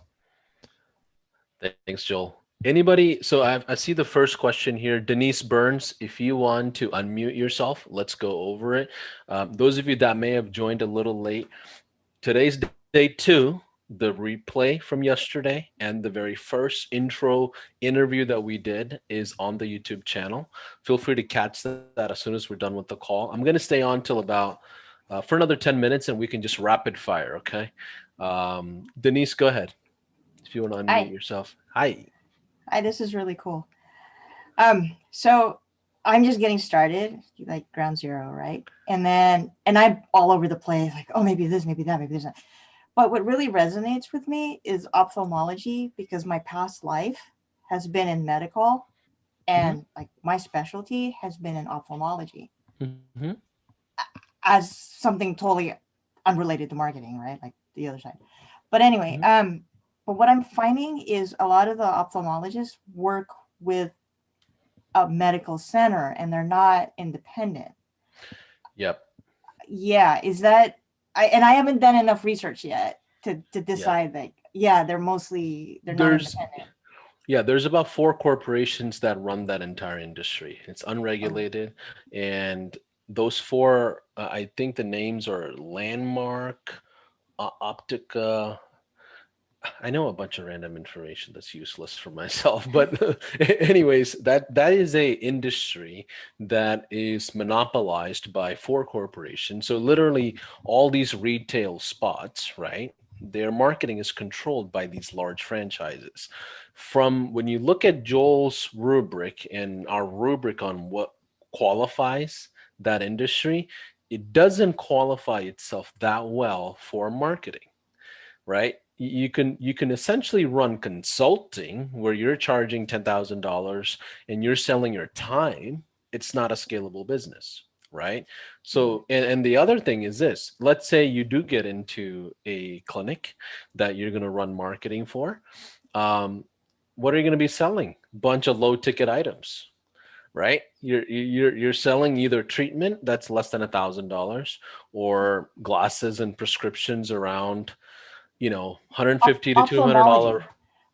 thanks, Joel. Anybody? So I see the first question here. Denise Burns, if you want to unmute yourself, let's go over it. Those of you that may have joined a little late, today's day 2, the replay from yesterday and the very first intro interview that we did is on the YouTube channel. Feel free to catch that as soon as we're done with the call. I'm going to stay on till about for another 10 minutes and we can just rapid fire. Okay. Denise, go ahead. If you want to unmute yourself. Hi. Hi, this is really cool. So I'm just getting started, like ground zero, right? And I'm all over the place, like, oh, maybe this, maybe that, maybe this. But what really resonates with me is ophthalmology, because my past life has been in medical, and like my specialty has been in ophthalmology, as something totally unrelated to marketing, right? Like the other side. But anyway, but what I'm finding is a lot of the ophthalmologists work with a medical center and they're not independent. Yep. Yeah. Is that, I haven't done enough research yet to decide they're not independent. Yeah, there's about 4 corporations that run that entire industry. It's unregulated. And those 4, I think the names are Landmark, Optica. I know a bunch of random information that's useless for myself, but anyways, that is a industry that is monopolized by 4 corporations. So literally all these retail spots, right? Their marketing is controlled by these large franchises. From when you look at Joel's rubric and our rubric on what qualifies that industry, it doesn't qualify itself that well for marketing, right? You can essentially run consulting where you're charging $10,000 and you're selling your time. It's not a scalable business, right? So, and the other thing is this: let's say you do get into a clinic that you're going to run marketing for. What are you going to be selling? Bunch of low ticket items, right? You're selling either treatment that's less than $1,000 or glasses and prescriptions around, $150 to $200.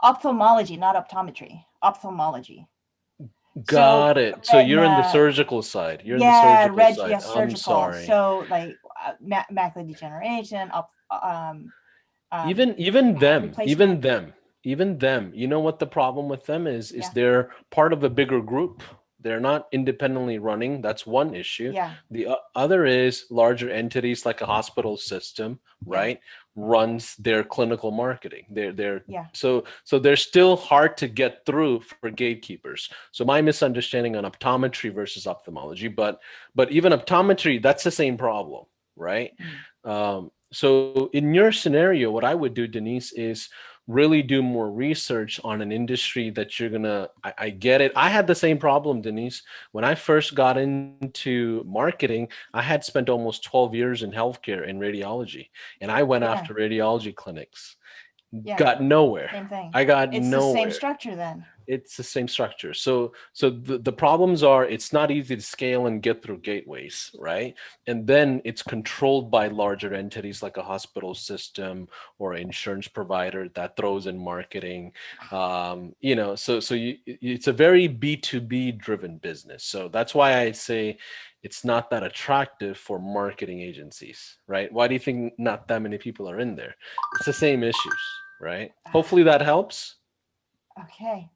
Ophthalmology, not optometry. Ophthalmology. Got it. So you're in the surgical side. You're in the surgical side. Yeah, surgical. I'm sorry. So like macular degeneration. Even them. You know what the problem with them is? They're part of a bigger group. They're not independently running. That's one issue. Yeah. The other is larger entities like a hospital system, right? Runs their clinical marketing. So they're still hard to get through for gatekeepers. So my misunderstanding on optometry versus ophthalmology, but even optometry, that's the same problem, right? So in your scenario, what I would do, Denise, is really do more research on an industry that you're gonna, I get it. I had the same problem, Denise. When I first got into marketing, I had spent almost 12 years in healthcare in radiology, and I went after radiology clinics. Got nowhere. Same thing. I got it's nowhere. It's the same structure then. It's the same structure. So the problems are, it's not easy to scale and get through gateways, right? And then it's controlled by larger entities like a hospital system or an insurance provider that throws in marketing. So it's a very B2B driven business. So that's why I say it's not that attractive for marketing agencies, right? Why do you think not that many people are in there? It's the same issues, right? Hopefully that helps. Okay.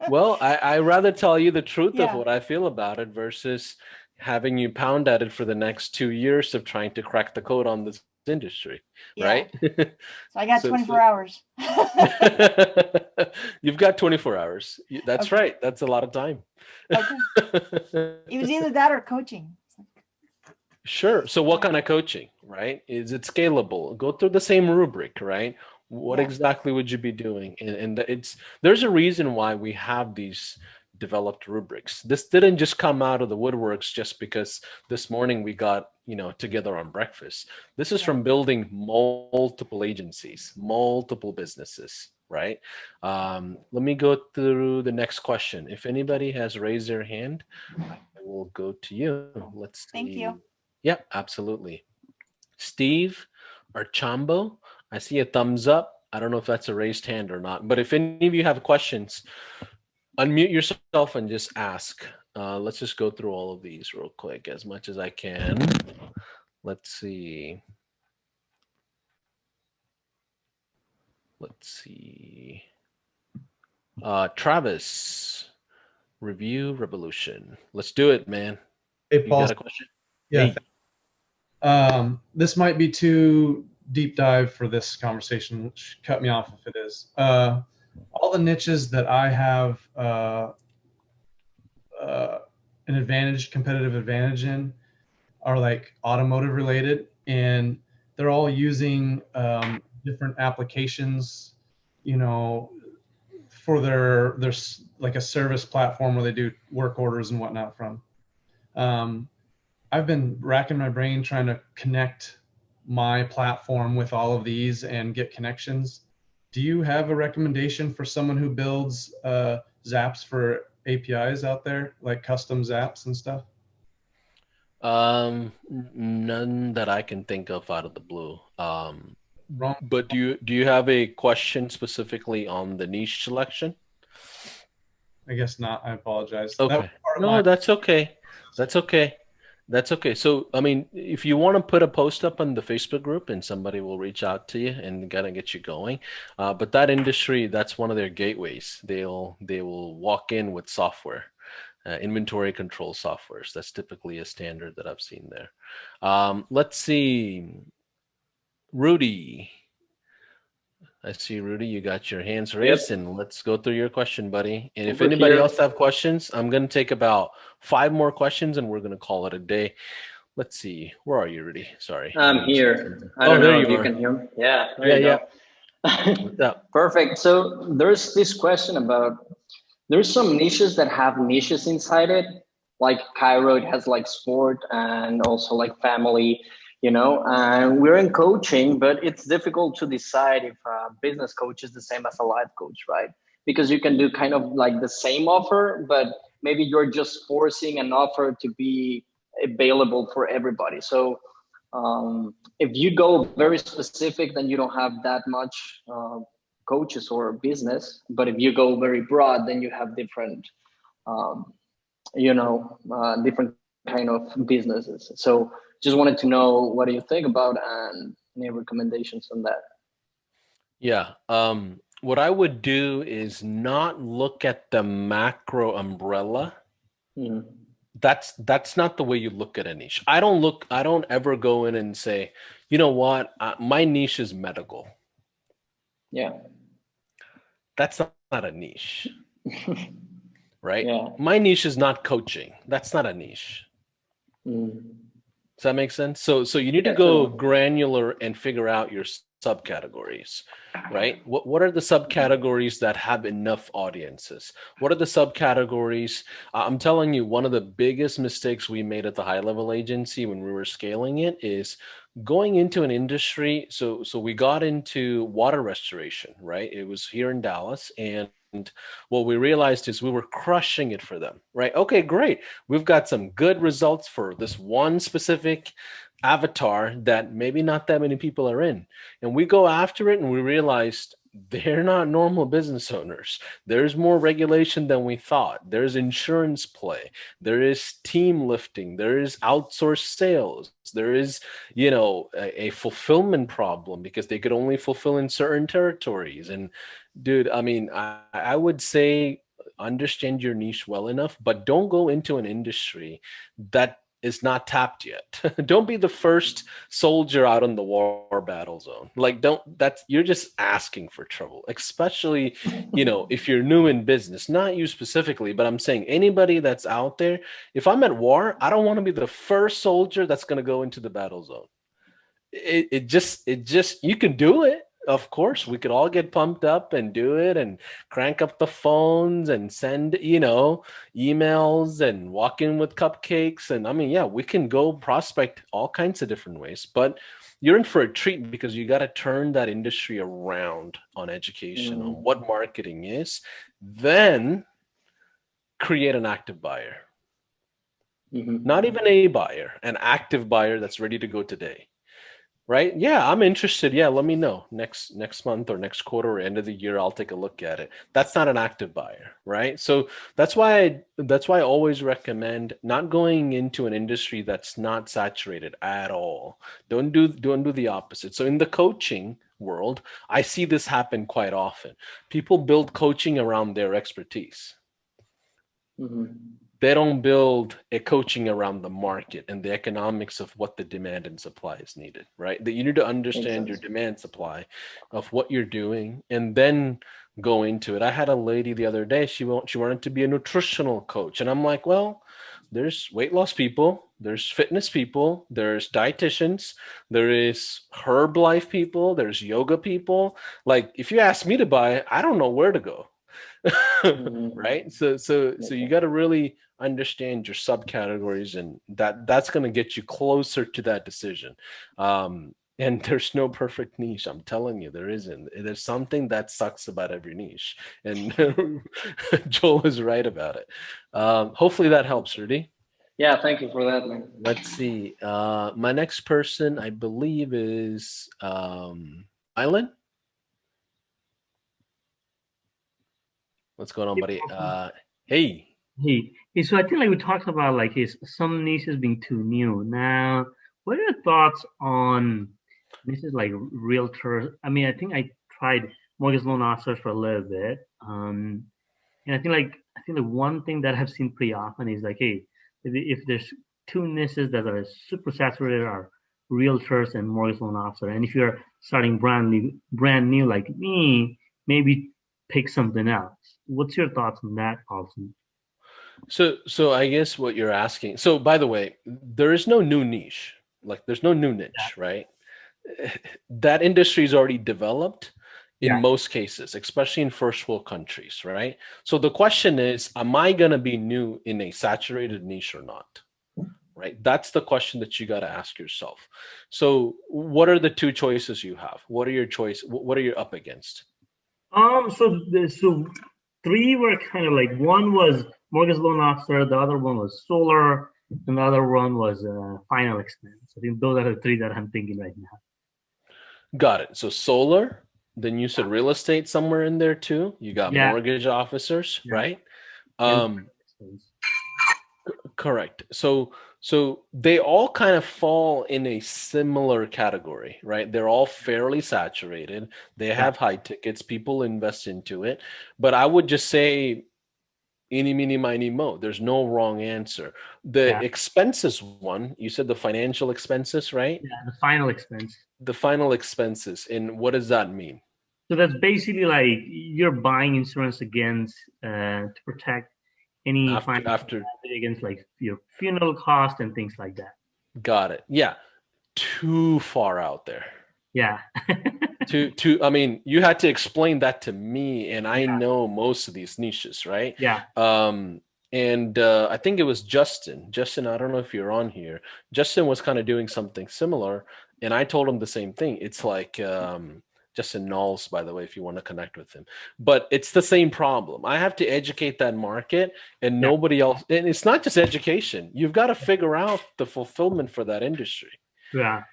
Well, I rather tell you the truth of what I feel about it versus having you pound at it for the next 2 years of trying to crack the code on this industry, right? So I got 24 hours. You've got 24 hours. That's right. That's a lot of time. Okay. It was either that or coaching. Sure. So what kind of coaching, right? Is it scalable? Go through the same rubric, right? What exactly would you be doing? And there's a reason why we have these developed rubrics. This didn't just come out of the woodworks just because this morning we got, together on breakfast. This is from building multiple agencies, multiple businesses, right? Let me go through the next question. If anybody has raised their hand, I will go to you. Let's see. Thank you. Yeah, absolutely. Steve or Chambo, I see a thumbs up. I don't know if that's a raised hand or not, but if any of you have questions, unmute yourself and just ask. Let's just go through all of these real quick as much as I can. Let's see. Travis, review revolution. Let's do it, man. Hey, You Paul. got a question? Yeah. Hey. This might be too deep dive for this conversation, which cut me off if it is. All the niches that I have an advantage, competitive advantage in, are like automotive related, and they're all using different applications, you know, for their like a service platform where they do work orders and whatnot from. I've been racking my brain trying to connect my platform with all of these and get connections. Do you have a recommendation for someone who builds Zaps for APIs out there, like custom Zaps and stuff? None that I can think of out of the blue. Wrong. But do you have a question specifically on the niche selection? I guess not. I apologize. Okay. No, that's okay. That's okay. That's okay. So, I mean, if you want to put a post up on the Facebook group and somebody will reach out to you and gotta get you going. But that industry, that's one of their gateways. They will walk in with software, inventory control softwares. That's typically a standard that I've seen there. Let's see. Rudy. I see, Rudy, you got your hands raised, and let's go through your question, buddy. And if anybody else have questions, I'm going to take about 5 more questions, and we're going to call it a day. Let's see. Where are you, Rudy? Sorry. I'm here. I don't know if you can hear me. Yeah. There you go. What's up? Perfect. So there's this question about, there's some niches that have niches inside it. Like Cairo, it has like sport and also like family, you know, and we're in coaching, but it's difficult to decide if a business coach is the same as a life coach, right? Because you can do kind of like the same offer, but maybe you're just forcing an offer to be available for everybody. So if you go very specific, then you don't have that much coaches or business. But if you go very broad, then you have different, different kind of businesses. So just wanted to know, what do you think about, and any recommendations on that? Yeah. What I would do is not look at the macro umbrella. Mm-hmm. That's not the way you look at a niche. I don't ever go in and say, you know what, my niche is medical. Yeah. That's not a niche. Right? Yeah. My niche is not coaching. That's not a niche. Does that make sense? So you need to go granular and figure out your subcategories, right? What are the subcategories that have enough audiences? What are the subcategories? I'm telling you, one of the biggest mistakes we made at the high level agency when we were scaling it is going into an industry. So we got into water restoration, right? It was here in Dallas, and what we realized is we were crushing it for them, right? Okay, great. We've got some good results for this one specific avatar that maybe not that many people are in. And we go after it, and we realized they're not normal business owners. There's more regulation than we thought. There's insurance play. There is team lifting. There is outsourced sales. There is, a fulfillment problem because they could only fulfill in certain territories. And dude, I mean, I would say understand your niche well enough, but don't go into an industry that is not tapped yet. Don't be the first soldier out on the war battle zone. Like, you're just asking for trouble, especially, if you're new in business, not you specifically, but I'm saying anybody that's out there. If I'm at war, I don't want to be the first soldier that's going to go into the battle zone. It just, you can do it. Of course, we could all get pumped up and do it and crank up the phones and send, emails and walk in with cupcakes. And I mean, yeah, we can go prospect all kinds of different ways, but you're in for a treat because you got to turn that industry around on education, on what marketing is, then create an active buyer. Not even a buyer, an active buyer that's ready to go today. Right? Yeah, I'm interested. Yeah, let me know next month or next quarter or end of the year. I'll take a look at it. That's not an active buyer, right? So that's why I always recommend not going into an industry that's not saturated at all. Don't do the opposite. So in the coaching world, I see this happen quite often. People build coaching around their expertise. They don't build a coaching around the market and the economics of what the demand and supply is needed, right? That you need to understand your demand supply of what you're doing and then go into it. I had a lady the other day, she wanted to be a nutritional coach. And I'm like, well, there's weight loss people, there's fitness people, there's dietitians, there is herb life people, there's yoga people. Like if you ask me to buy, I don't know where to go. Right? So you got to really understand your subcategories, and that's going to get you closer to that decision. And there's no perfect niche. I'm telling you, there isn't. There's something that sucks about every niche, and Joel is right about it. Hopefully that helps, Rudy. Yeah, thank you for that, man. Let's see. My next person, I believe, is Island. What's going on, buddy? Hey. Hey, so I think like we talked about like some niches being too new. Now, what are your thoughts on niches like realtors? I mean, I think I tried mortgage loan officers for a little bit. And I think the one thing that I've seen pretty often is like, hey, if there's two niches that are super saturated are realtors and mortgage loan officer. And if you're starting brand new like me, maybe pick something else. What's your thoughts on that, Paulson? So I guess what you're asking. So by the way, there is no new niche. Like there's no new niche, right? That industry is already developed in most cases, especially in first world countries, right? So the question is, am I going to be new in a saturated niche or not? Right? That's the question that you got to ask yourself. So what are the two choices you have? What are your choice? What are you up against? So three were kind of like, one was mortgage loan officer, the other one was solar, and the other one was final expense. I think those are the three that I'm thinking right now. Got it. So solar, then you said real estate somewhere in there too. You got mortgage officers, right? Correct. So they all kind of fall in a similar category, right? They're all fairly saturated. They have high tickets. People invest into it. But I would just say eeny, meeny, miny, mo. There's no wrong answer. The expenses one, you said the financial expenses, right? Yeah, the final expense. The final expenses. And what does that mean? So that's basically like you're buying insurance against to protect any after against like your funeral cost and things like that. Got it. Yeah. Too far out there. Yeah. I mean, you had to explain that to me, and I know most of these niches, right? Yeah. And I think it was Justin. Justin, I don't know if you're on here. Justin was kind of doing something similar, and I told him the same thing. It's like Justin Knowles, by the way, if you want to connect with him. But it's the same problem. I have to educate that market, and nobody else. And it's not just education. You've got to figure out the fulfillment for that industry. Yeah.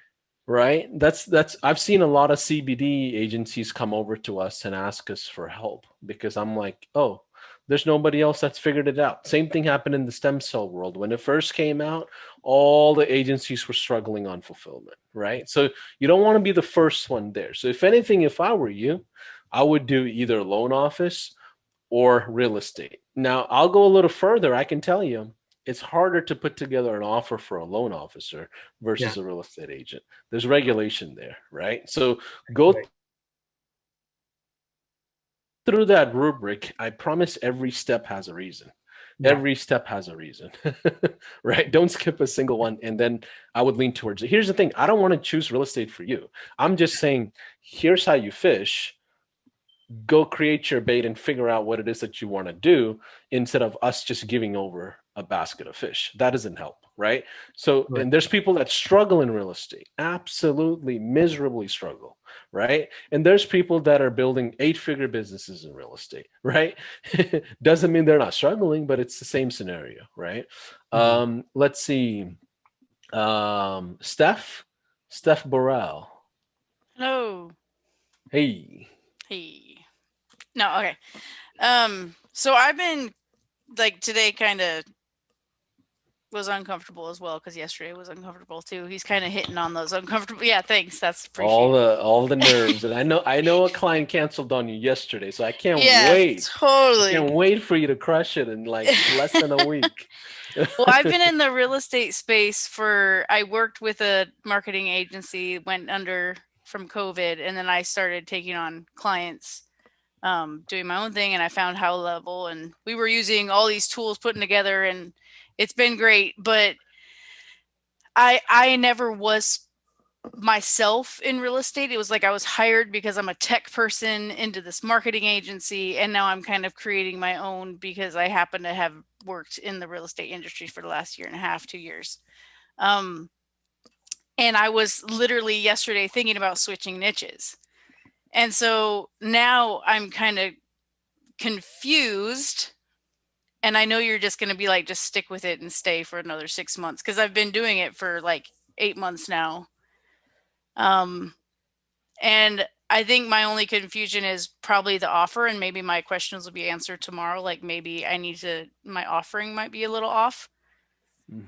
Right. That's I've seen a lot of CBD agencies come over to us and ask us for help because I'm like, oh, there's nobody else that's figured it out. Same thing happened in the stem cell world. When it first came out, all the agencies were struggling on fulfillment, right? So you don't want to be the first one there. So if anything, if I were you, I would do either loan office or real estate. Now, I'll go a little further. I can tell you, it's harder to put together an offer for a loan officer versus a real estate agent. There's regulation there, right? So go through that rubric. I promise every step has a reason. Every step has a reason, right? Don't skip a single one. And then I would lean towards it. Here's the thing. I don't want to choose real estate for you. I'm just saying, here's how you fish. Go create your bait and figure out what it is that you want to do instead of us just giving over a basket of fish. That doesn't help, right? So, and there's people that struggle in real estate, absolutely miserably struggle, right? And there's people that are building 8-figure businesses in real estate, right? Doesn't mean they're not struggling, but it's the same scenario, right? Let's see. Steph Burrell. Hello. Hey. No, okay. So I've been like today kind of was uncomfortable as well because yesterday was uncomfortable too. He's kind of hitting on those uncomfortable. Yeah, thanks. That's appreciated. All the nerves, and I know a client canceled on you yesterday, so I can't wait. Totally. I can't wait for you to crush it in like less than a week. Well, I've been in the real estate space I worked with a marketing agency, went under from COVID, and then I started taking on clients, doing my own thing, and I found How Level, and we were using all these tools putting together, and it's been great. But I never was myself in real estate. It was like I was hired because I'm a tech person into this marketing agency, and now I'm kind of creating my own because I happen to have worked in the real estate industry for the last 1.5 to 2 years. And I was literally yesterday thinking about switching niches. And so now I'm kind of confused. And I know you're just going to be like, just stick with it and stay for another 6 months, because I've been doing it for like 8 months now. And I think my only confusion is probably the offer, and maybe my questions will be answered tomorrow. Like maybe my offering might be a little off.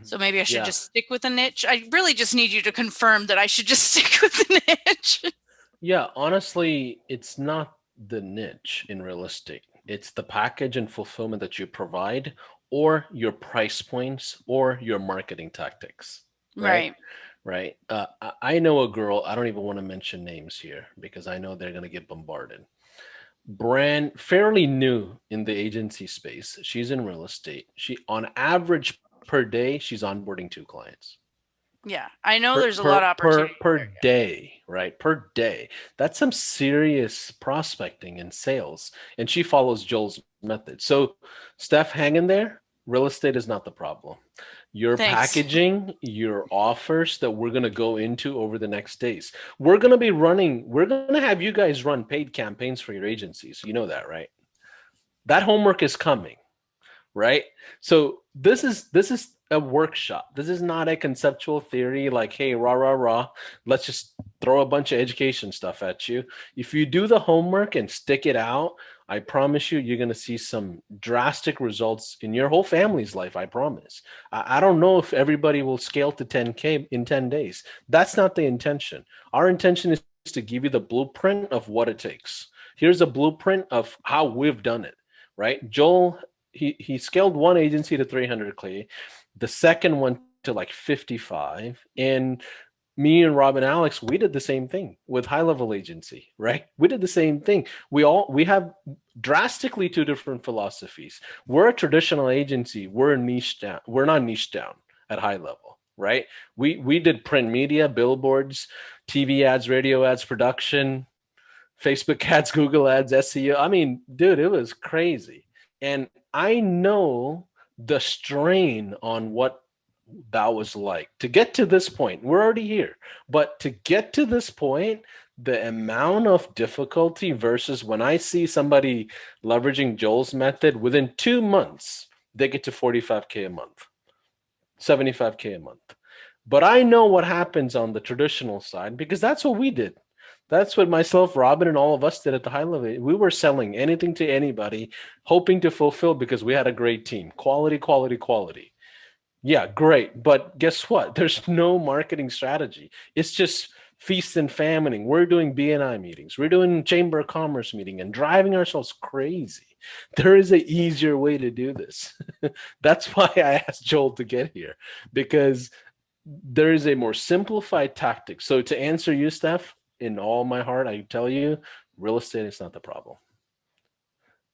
So maybe I should just stick with a niche. I really just need you to confirm that I should just stick with the niche. Yeah, honestly, it's not the niche in real estate. It's the package and fulfillment that you provide, or your price points, or your marketing tactics. Right. I know a girl, I don't even want to mention names here because I know they're going to get bombarded. Fairly new in the agency space. She's in real estate. She, on average per day, she's onboarding 2 clients. Yeah, I know there's a lot of opportunity per day, right? Per day. That's some serious prospecting and sales. And she follows Joel's method. So, Steph, hang in there. Real estate is not the problem. Your packaging, your offers that we're going to go into over the next days. We're going to have you guys run paid campaigns for your agencies. You know that, right? That homework is coming, right? So this is a workshop. This is not a conceptual theory like, hey, rah, let's just throw a bunch of education stuff at you. If you do the homework and stick it out, I promise you're going to see some drastic results in your whole family's life. I promise. I don't know if everybody will scale to 10K in 10 days. That's not the intention. Our intention is to give you the blueprint of what it takes. Here's a blueprint of how we've done it, right? Joel, he scaled one agency to 300K, the second one to like 55, and me and Rob and Alex, we did the same thing with High Level Agency, right? We did the same thing. We have drastically 2 different philosophies. We're a traditional agency. We're niche down. We're not niche down at High Level, right? We did print media, billboards, TV ads, radio ads, production, Facebook ads, Google ads, SEO. I mean, dude, it was crazy. And I know the strain on what that was like to get to this point. We're already here, but to get to this point, the amount of difficulty versus when I see somebody leveraging Joel's method, within 2 months, they get to 45K a month, 75K a month. But I know what happens on the traditional side because that's what we did. That's what myself, Robin, and all of us did at the High Level. We were selling anything to anybody, hoping to fulfill because we had a great team. Quality. Yeah, great. But guess what? There's no marketing strategy. It's just feast and famining. We're doing BNI meetings. We're doing Chamber of Commerce meeting and driving ourselves crazy. There is an easier way to do this. That's why I asked Joel to get here, because there is a more simplified tactic. So to answer you, Steph, in all my heart, I tell you, real estate is not the problem.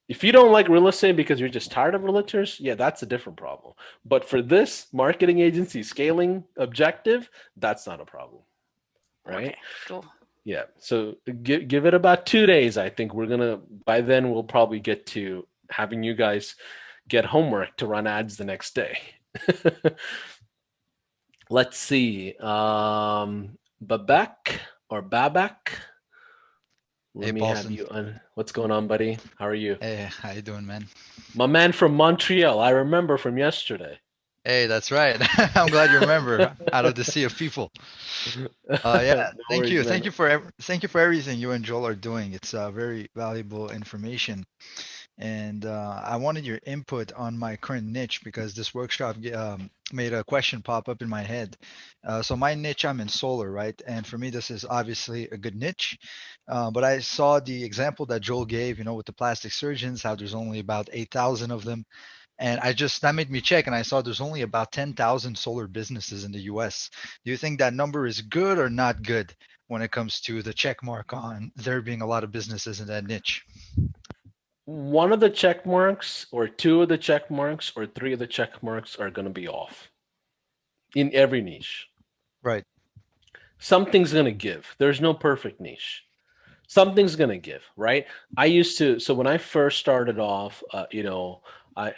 If you don't like real estate because you're just tired of realtors, yeah, that's a different problem. But for this marketing agency scaling objective, that's not a problem, right? Okay, cool. Yeah, so give it about 2 days. I think by then we'll probably get to having you guys get homework to run ads the next day. Let's see. Babak or Babak. Let me Paulson. have you on. What's going on, buddy? How are you? Hey, how you doing, man? My man from Montreal. I remember from yesterday. Hey, that's right. I'm glad you remember. Out of the sea of people. Yeah, No thank worries, you. man. Thank you for everything you and Joel are doing. It's very valuable information. And I wanted your input on my current niche because this workshop made a question pop up in my head. So my niche, I'm in solar, right? And for me, this is obviously a good niche. But I saw the example that Joel gave, with the plastic surgeons, how there's only about 8,000 of them. And that made me check, and I saw there's only about 10,000 solar businesses in the US. Do you think that number is good or not good when it comes to the check mark on there being a lot of businesses in that niche? One of the check marks, or two of the check marks, or three of the check marks are going to be off in every niche. Right. Something's going to give. There's no perfect niche. Something's going to give, right? So when I first started off,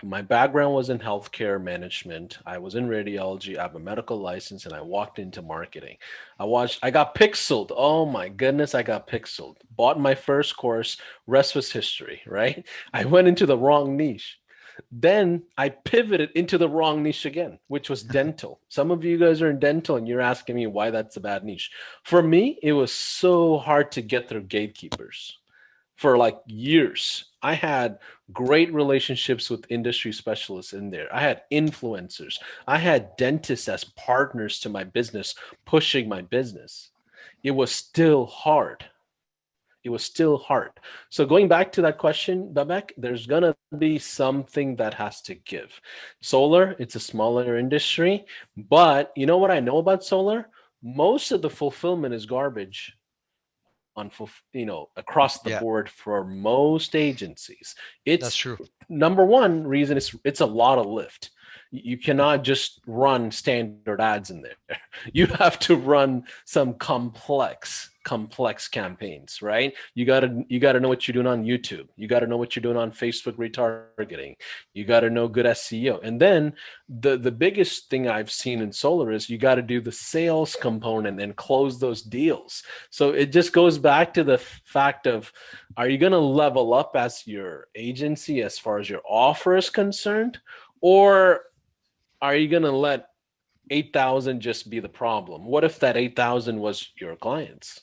my background was in healthcare management. I was in radiology. I have a medical license, and I walked into marketing. I got pixeled. Oh my goodness, I got pixeled. Bought my first course. Rest was history, right? I went into the wrong niche. Then I pivoted into the wrong niche again, which was dental. Some of you guys are in dental and you're asking me why that's a bad niche. For me, it was so hard to get through gatekeepers for like years. I had great relationships with industry specialists in there. I had influencers. I had dentists as partners to my business, pushing my business. It was still hard. It was still hard. So going back to that question, Babak, there's going to be something that has to give. Solar, it's a smaller industry, but you know what I know about solar? Most of the fulfillment is garbage across the board for most agencies. That's true. Number one reason it's a lot of lift. You cannot just run standard ads in there. You have to run some complex campaigns, right? You got to know what you're doing on YouTube. You got to know what you're doing on Facebook retargeting. You got to know good SEO. And then the biggest thing I've seen in solar is you got to do the sales component and close those deals. So it just goes back to the fact of, are you going to level up as your agency as far as your offer is concerned? Or are you going to let 8,000 just be the problem? What if that 8,000 was your clients?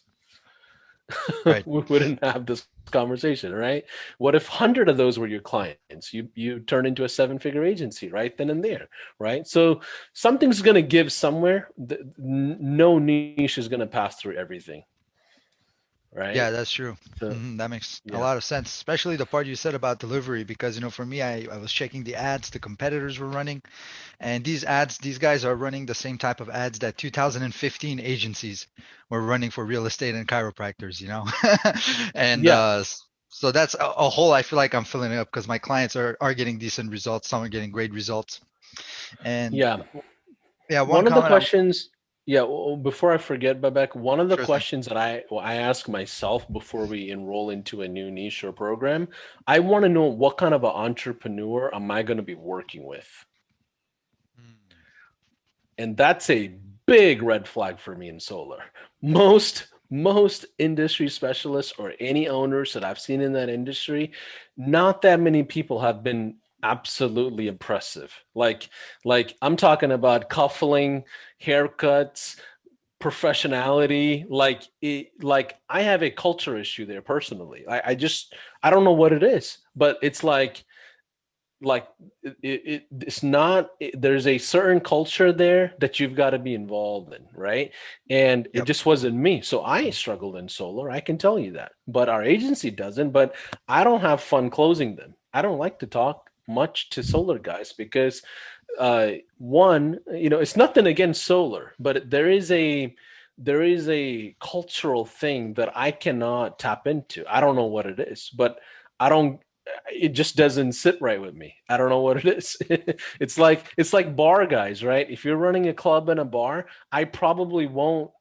Right. We wouldn't have this conversation, right? What if 100 of those were your clients? You turn into a 7-figure agency right then and there, right? So something's going to give somewhere. No niche is going to pass through everything. Right? Yeah, that's true. So, that makes a lot of sense, especially the part you said about delivery, because for me, I was checking the ads the competitors were running, and these guys are running the same type of ads that 2015 agencies were running for real estate and chiropractors, and so that's a hole I feel like I'm filling it up because my clients are getting decent results, some are getting great results, and one of the questions. Before I forget, Babak, one of the questions that I ask myself before we enroll into a new niche or program, I want to know what kind of an entrepreneur am I going to be working with? And that's a big red flag for me in solar. Most industry specialists or any owners that I've seen in that industry, not that many people have been absolutely impressive. Like I'm talking about cuffling, haircuts, professionally. Like I have a culture issue there personally. I don't know what it is, but it's it's not, there's a certain culture there that you've got to be involved in, right? And it just wasn't me. So I struggled in solar, I can tell you that, but our agency doesn't. But I don't have fun closing them. I don't like to talk much to solar guys because one, it's nothing against solar, but there is a cultural thing that I cannot tap into. I don't know what it is, but it just doesn't sit right with me. I don't know what it is. It's like bar guys, right? If you're running a club and a bar, I probably won't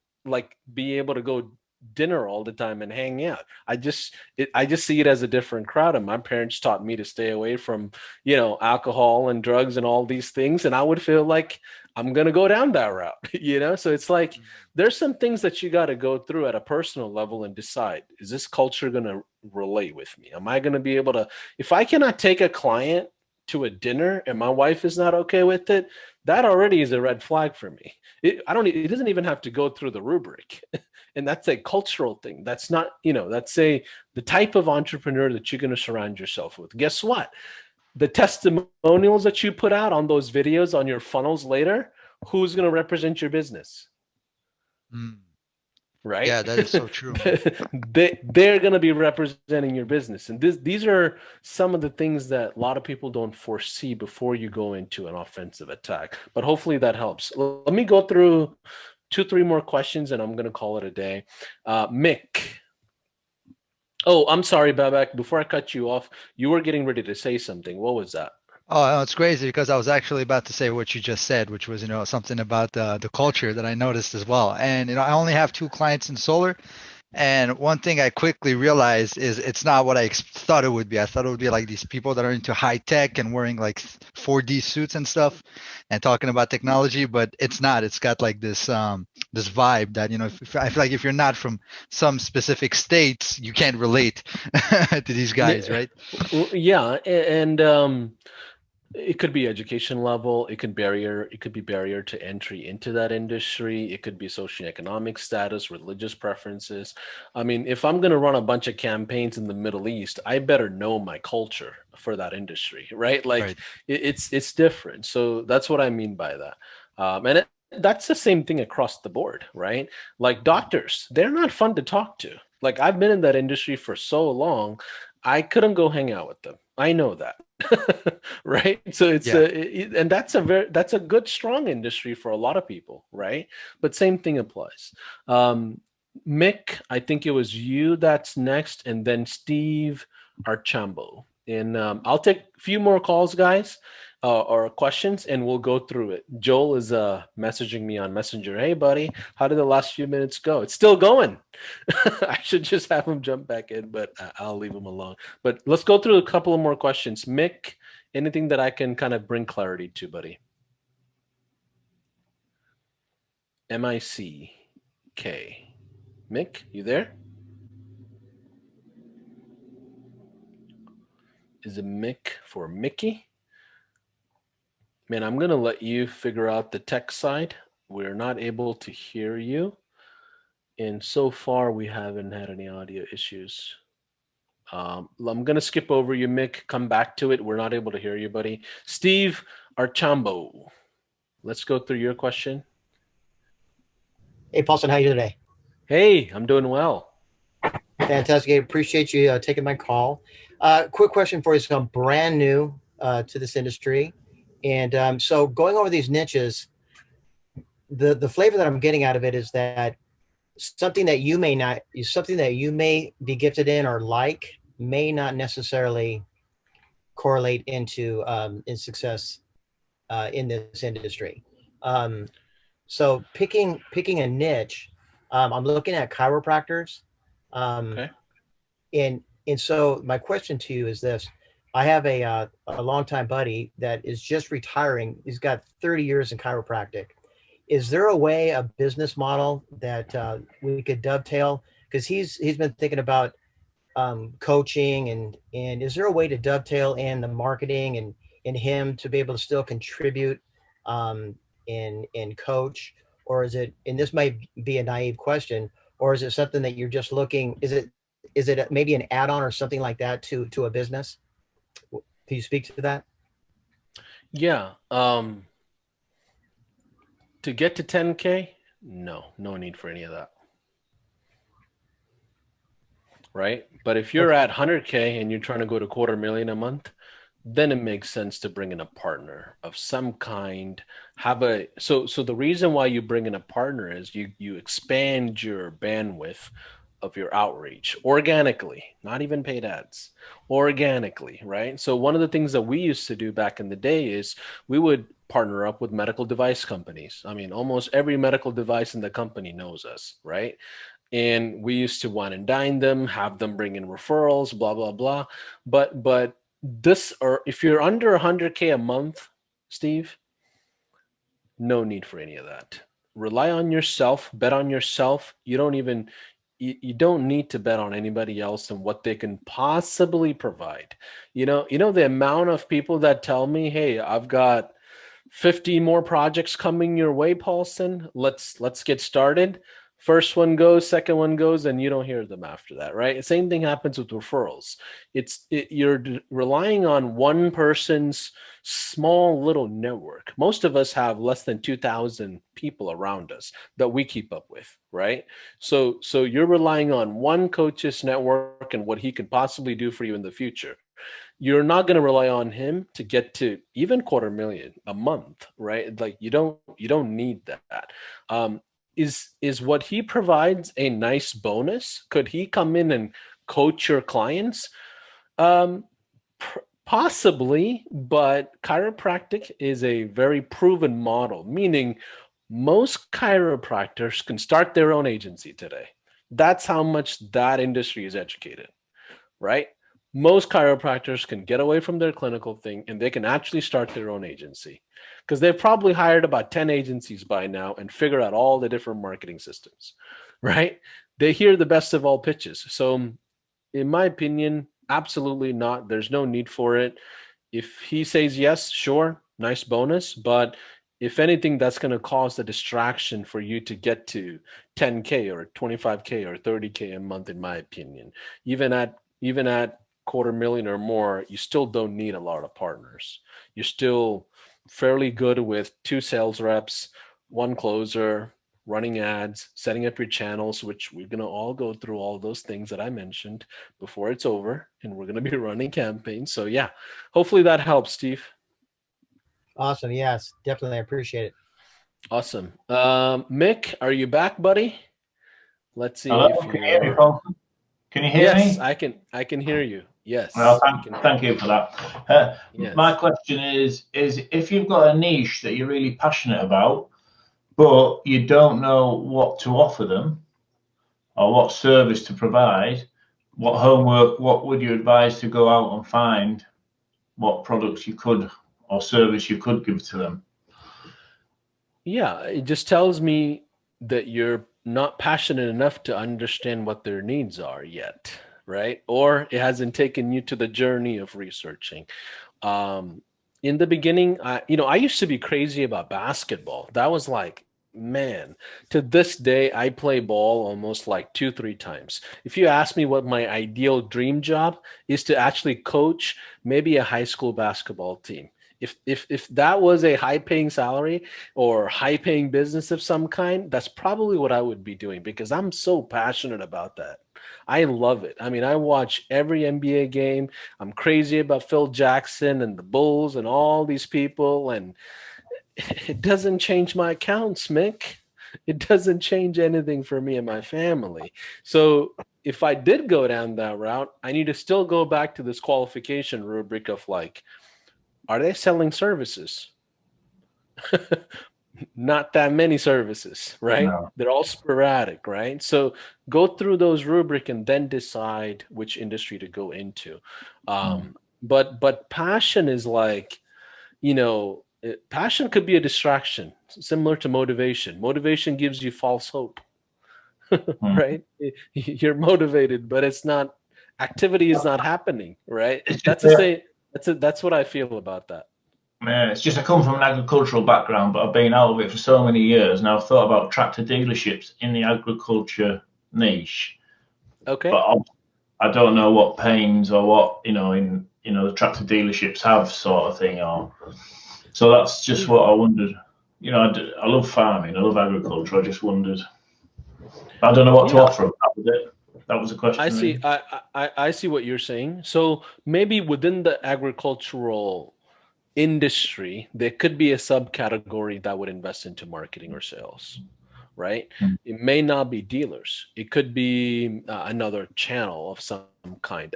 be able to go dinner all the time and hang out. I just see it as a different crowd. And my parents taught me to stay away from, alcohol and drugs and all these things. And I would feel like I'm going to go down that route, So it's like, there's some things that you got to go through at a personal level and decide, is this culture going to relate with me? Am I going to be able to, if I cannot take a client to a dinner and my wife is not okay with it, that already is a red flag for me. It doesn't even have to go through the rubric. And that's a cultural thing. That's not, that's the type of entrepreneur that you're going to surround yourself with. Guess what? The testimonials that you put out on those videos on your funnels later, who's going to represent your business? Right? Yeah, that is so true. They're going to be representing your business. And these are some of the things that a lot of people don't foresee before you go into an offensive attack. But hopefully that helps. Let me go through 2-3 more questions and I'm going to call it a day. Mick. Oh, I'm sorry, Babak. Before I cut you off, you were getting ready to say something. What was that? Oh, it's crazy because I was actually about to say what you just said, which was, something about the culture that I noticed as well. And, I only have 2 clients in solar. And one thing I quickly realized is it's not what I thought it would be. I thought it would be like these people that are into high tech and wearing like 4D suits and stuff and talking about technology, but it's not. It's got like this this vibe that, I feel like if you're not from some specific states, you can't relate to these guys, right? Yeah. And it could be education level. It could be barrier to entry into that industry. It could be socioeconomic status, religious preferences. I mean, if I'm going to run a bunch of campaigns in the Middle East, I better know my culture for that industry, right? Like right. It's different. So that's what I mean by that. That's the same thing across the board, right? Like doctors, they're not fun to talk to. Like I've been in that industry for so long, I couldn't go hang out with them. I know that. Right. So it's and that's a good, strong industry for a lot of people. Right. But same thing applies. Mick, I think it was you that's next. And then Steve Archambo. And I'll take a few more calls, guys, or questions, and we'll go through it. Joel is messaging me on Messenger. Hey, buddy, how did the last few minutes go? It's still going. I should just have him jump back in, but I'll leave him alone. But let's go through a couple of more questions. Mick, anything that I can kind of bring clarity to, buddy? M-I-C-K. Mick, you there? Is it Mick for Mickey? Man, I'm going to let you figure out the tech side. We're not able to hear you. And so far, we haven't had any audio issues. I'm going to skip over you, Mick. Come back to it. We're not able to hear you, buddy. Steve Archambo. Let's go through your question. Hey, Paulson, how are you today? Hey, I'm doing well. Fantastic. I appreciate you taking my call. Quick question for you. So I'm brand new to this industry. And so going over these niches, the flavor that I'm getting out of it is that something that you may be gifted in or like may not necessarily correlate into in success in this industry. So picking a niche, I'm looking at chiropractors. Okay. And so my question to you is this. I have a longtime buddy that is just retiring. He's got 30 years in chiropractic. Is there a way, a business model that we could dovetail? Because he's been thinking about coaching, and is there a way to dovetail in the marketing and him to be able to still contribute and coach? Or is it, and this might be a naive question, or is it something that you're just looking, is it maybe an add-on or something like that to a business? Can you speak to that? Yeah. To get to 10K, no need for any of that. Right? But if you're at 100K and you're trying to go to $250,000 a month, then it makes sense to bring in a partner of some kind. So the reason why you bring in a partner is you expand your bandwidth of your outreach organically, not even paid ads, organically, right? So one of the things that we used to do back in the day is we would partner up with medical device companies. I mean, almost every medical device in the company knows us, right? And we used to wine and dine them, have them bring in referrals, blah, blah, blah. But this, or if you're under 100K a month, Steve, no need for any of that. Rely on yourself, bet on yourself. You don't need to bet on anybody else and what they can possibly provide. The amount of people that tell me, hey, I've got 50 more projects coming your way, Paulson. Let's get started. First one goes, second one goes, and you don't hear them after that, right? Same thing happens with referrals. You're relying on one person's small little network. Most of us have less than 2,000 people around us that we keep up with, right? So you're relying on one coach's network and what he could possibly do for you in the future. You're not going to rely on him to get to even $250,000 a month, right? Like you don't need that. Is what he provides a nice bonus? Could he come in and coach your clients? Possibly, but chiropractic is a very proven model, meaning most chiropractors can start their own agency today. That's how much that industry is educated, right? Most chiropractors can get away from their clinical thing and they can actually start their own agency because they've probably hired about 10 agencies by now and figure out all the different marketing systems, right? They hear the best of all pitches. So in my opinion, absolutely not. There's no need for it. If he says yes, sure, nice bonus. But if anything, that's going to cause a distraction for you to get to 10K or 25K or 30K a month, in my opinion. Even at $250,000 or more, you still don't need a lot of partners. You're still fairly good with 2 sales reps, 1 closer, running ads, setting up your channels, which we're going to all go through all those things that I mentioned before it's over, and we're going to be running campaigns. So yeah, hopefully that helps, Steve. Awesome. Yes, definitely. I appreciate it. Awesome. Mick, are you back, buddy? Let's see. Hello? If Can you hear me, Paulson? Can you hear me? Yes, I can hear you. Yes. Well, thank you for that. Yes. My question is if you've got a niche that you're really passionate about, but you don't know what to offer them or what service to provide, what would you advise to go out and find what products you could or service you could give to them? Yeah, it just tells me that you're not passionate enough to understand what their needs are yet, right? Or it hasn't taken you to the journey of researching. In the beginning, I used to be crazy about basketball. That was like, man, to this day, I play ball almost like 2-3 times. If you ask me what my ideal dream job is, to actually coach maybe a high school basketball team. If that was a high paying salary or high paying business of some kind, that's probably what I would be doing because I'm so passionate about that. I love it. I mean, I watch every NBA game. I'm crazy about Phil Jackson and the Bulls and all these people. And it doesn't change my accounts, Mick. It doesn't change anything for me and my family. So if I did go down that route, I need to still go back to this qualification rubric of like, are they selling services? Not that many services, right? No. They're all sporadic, right? So go through those rubric and then decide which industry to go into. But passion is like, passion could be a distraction, similar to motivation. Motivation gives you false hope, right? You're motivated, but it's not, activity is not happening, right? That's what I feel about that. Yeah, it's just I come from an agricultural background, but I've been out of it for so many years, and I've thought about tractor dealerships in the agriculture niche. Okay. But I don't know what pains or what the tractor dealerships have, sort of thing. So that's just what I wondered. I love farming, I love agriculture. I just wondered. I don't know what to offer them. That was it. That was a question. I see. I see what you're saying. So maybe within the agricultural industry, there could be a subcategory that would invest into marketing or sales, right? It may not be dealers. It could be another channel of some kind.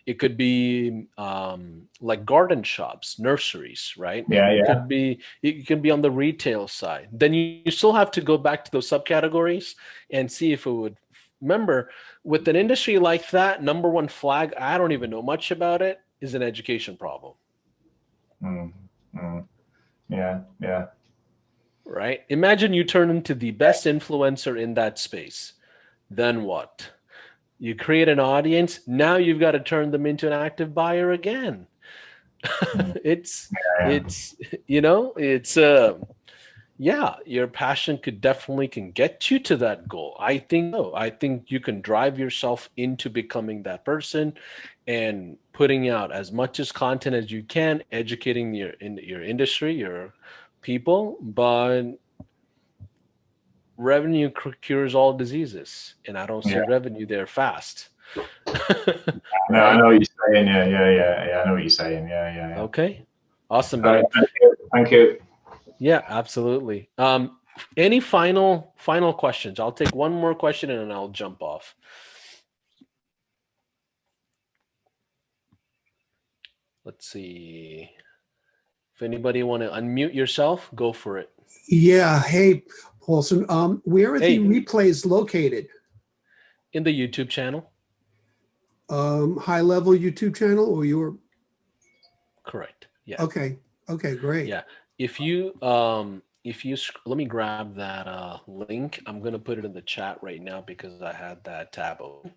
It could be like garden shops, nurseries, right? It could be on the retail side. Then you still have to go back to those subcategories and see if it would. Remember, with an industry like that, number one flag, I don't even know much about it, is an education problem. Yeah. Right? Imagine you turn into the best influencer in that space. Then what? You create an audience. Now you've got to turn them into an active buyer again. It's your passion can get you to that goal. I think so. I think you can drive yourself into becoming that person and putting out as much as content as you can, educating your industry, your people, but revenue cures all diseases, and I don't see revenue there fast. I know what you're saying. Yeah. I know what you're saying. Yeah. Okay. Awesome. Thank you. Yeah, absolutely. Any final questions? I'll take one more question and then I'll jump off. Let's see. If anybody want to unmute yourself, go for it. Yeah. Hey, Paulson. Where are the replays located? In the YouTube channel. High level YouTube channel or your? Correct. Yeah. Okay, great. Yeah. If you let me grab that link. I'm going to put it in the chat right now because I had that tab open.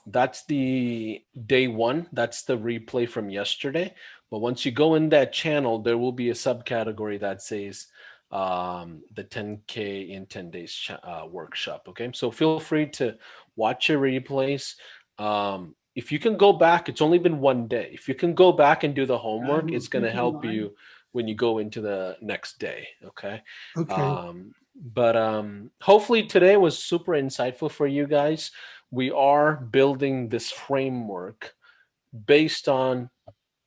That's the day one. That's the replay from yesterday. But once you go in that channel, there will be a subcategory that says the 10K in 10 days workshop. Okay. So feel free to watch your replays. If you can go back, it's only been one day. If you can go back and do the homework, it's going to help you when you go into the next day. Okay. But hopefully today was super insightful for you guys. We are building this framework based on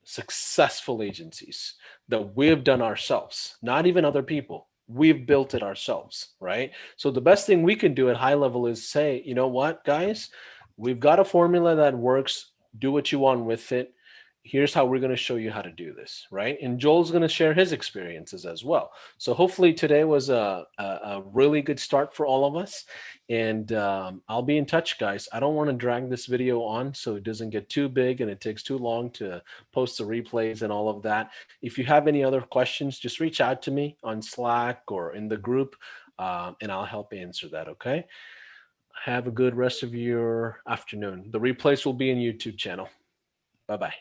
successful agencies that we've done ourselves, not even other people. We've built it ourselves, right? So the best thing we can do at high level is say, you know what, guys, we've got a formula that works. Do what you want with it. Here's how we're going to show you how to do this, right? And Joel's going to share his experiences as well. So hopefully today was a really good start for all of us. And I'll be in touch, guys. I don't want to drag this video on so it doesn't get too big and it takes too long to post the replays and all of that. If you have any other questions, just reach out to me on Slack or in the group, and I'll help answer that, okay? Have a good rest of your afternoon. The replays will be in YouTube channel. Bye-bye.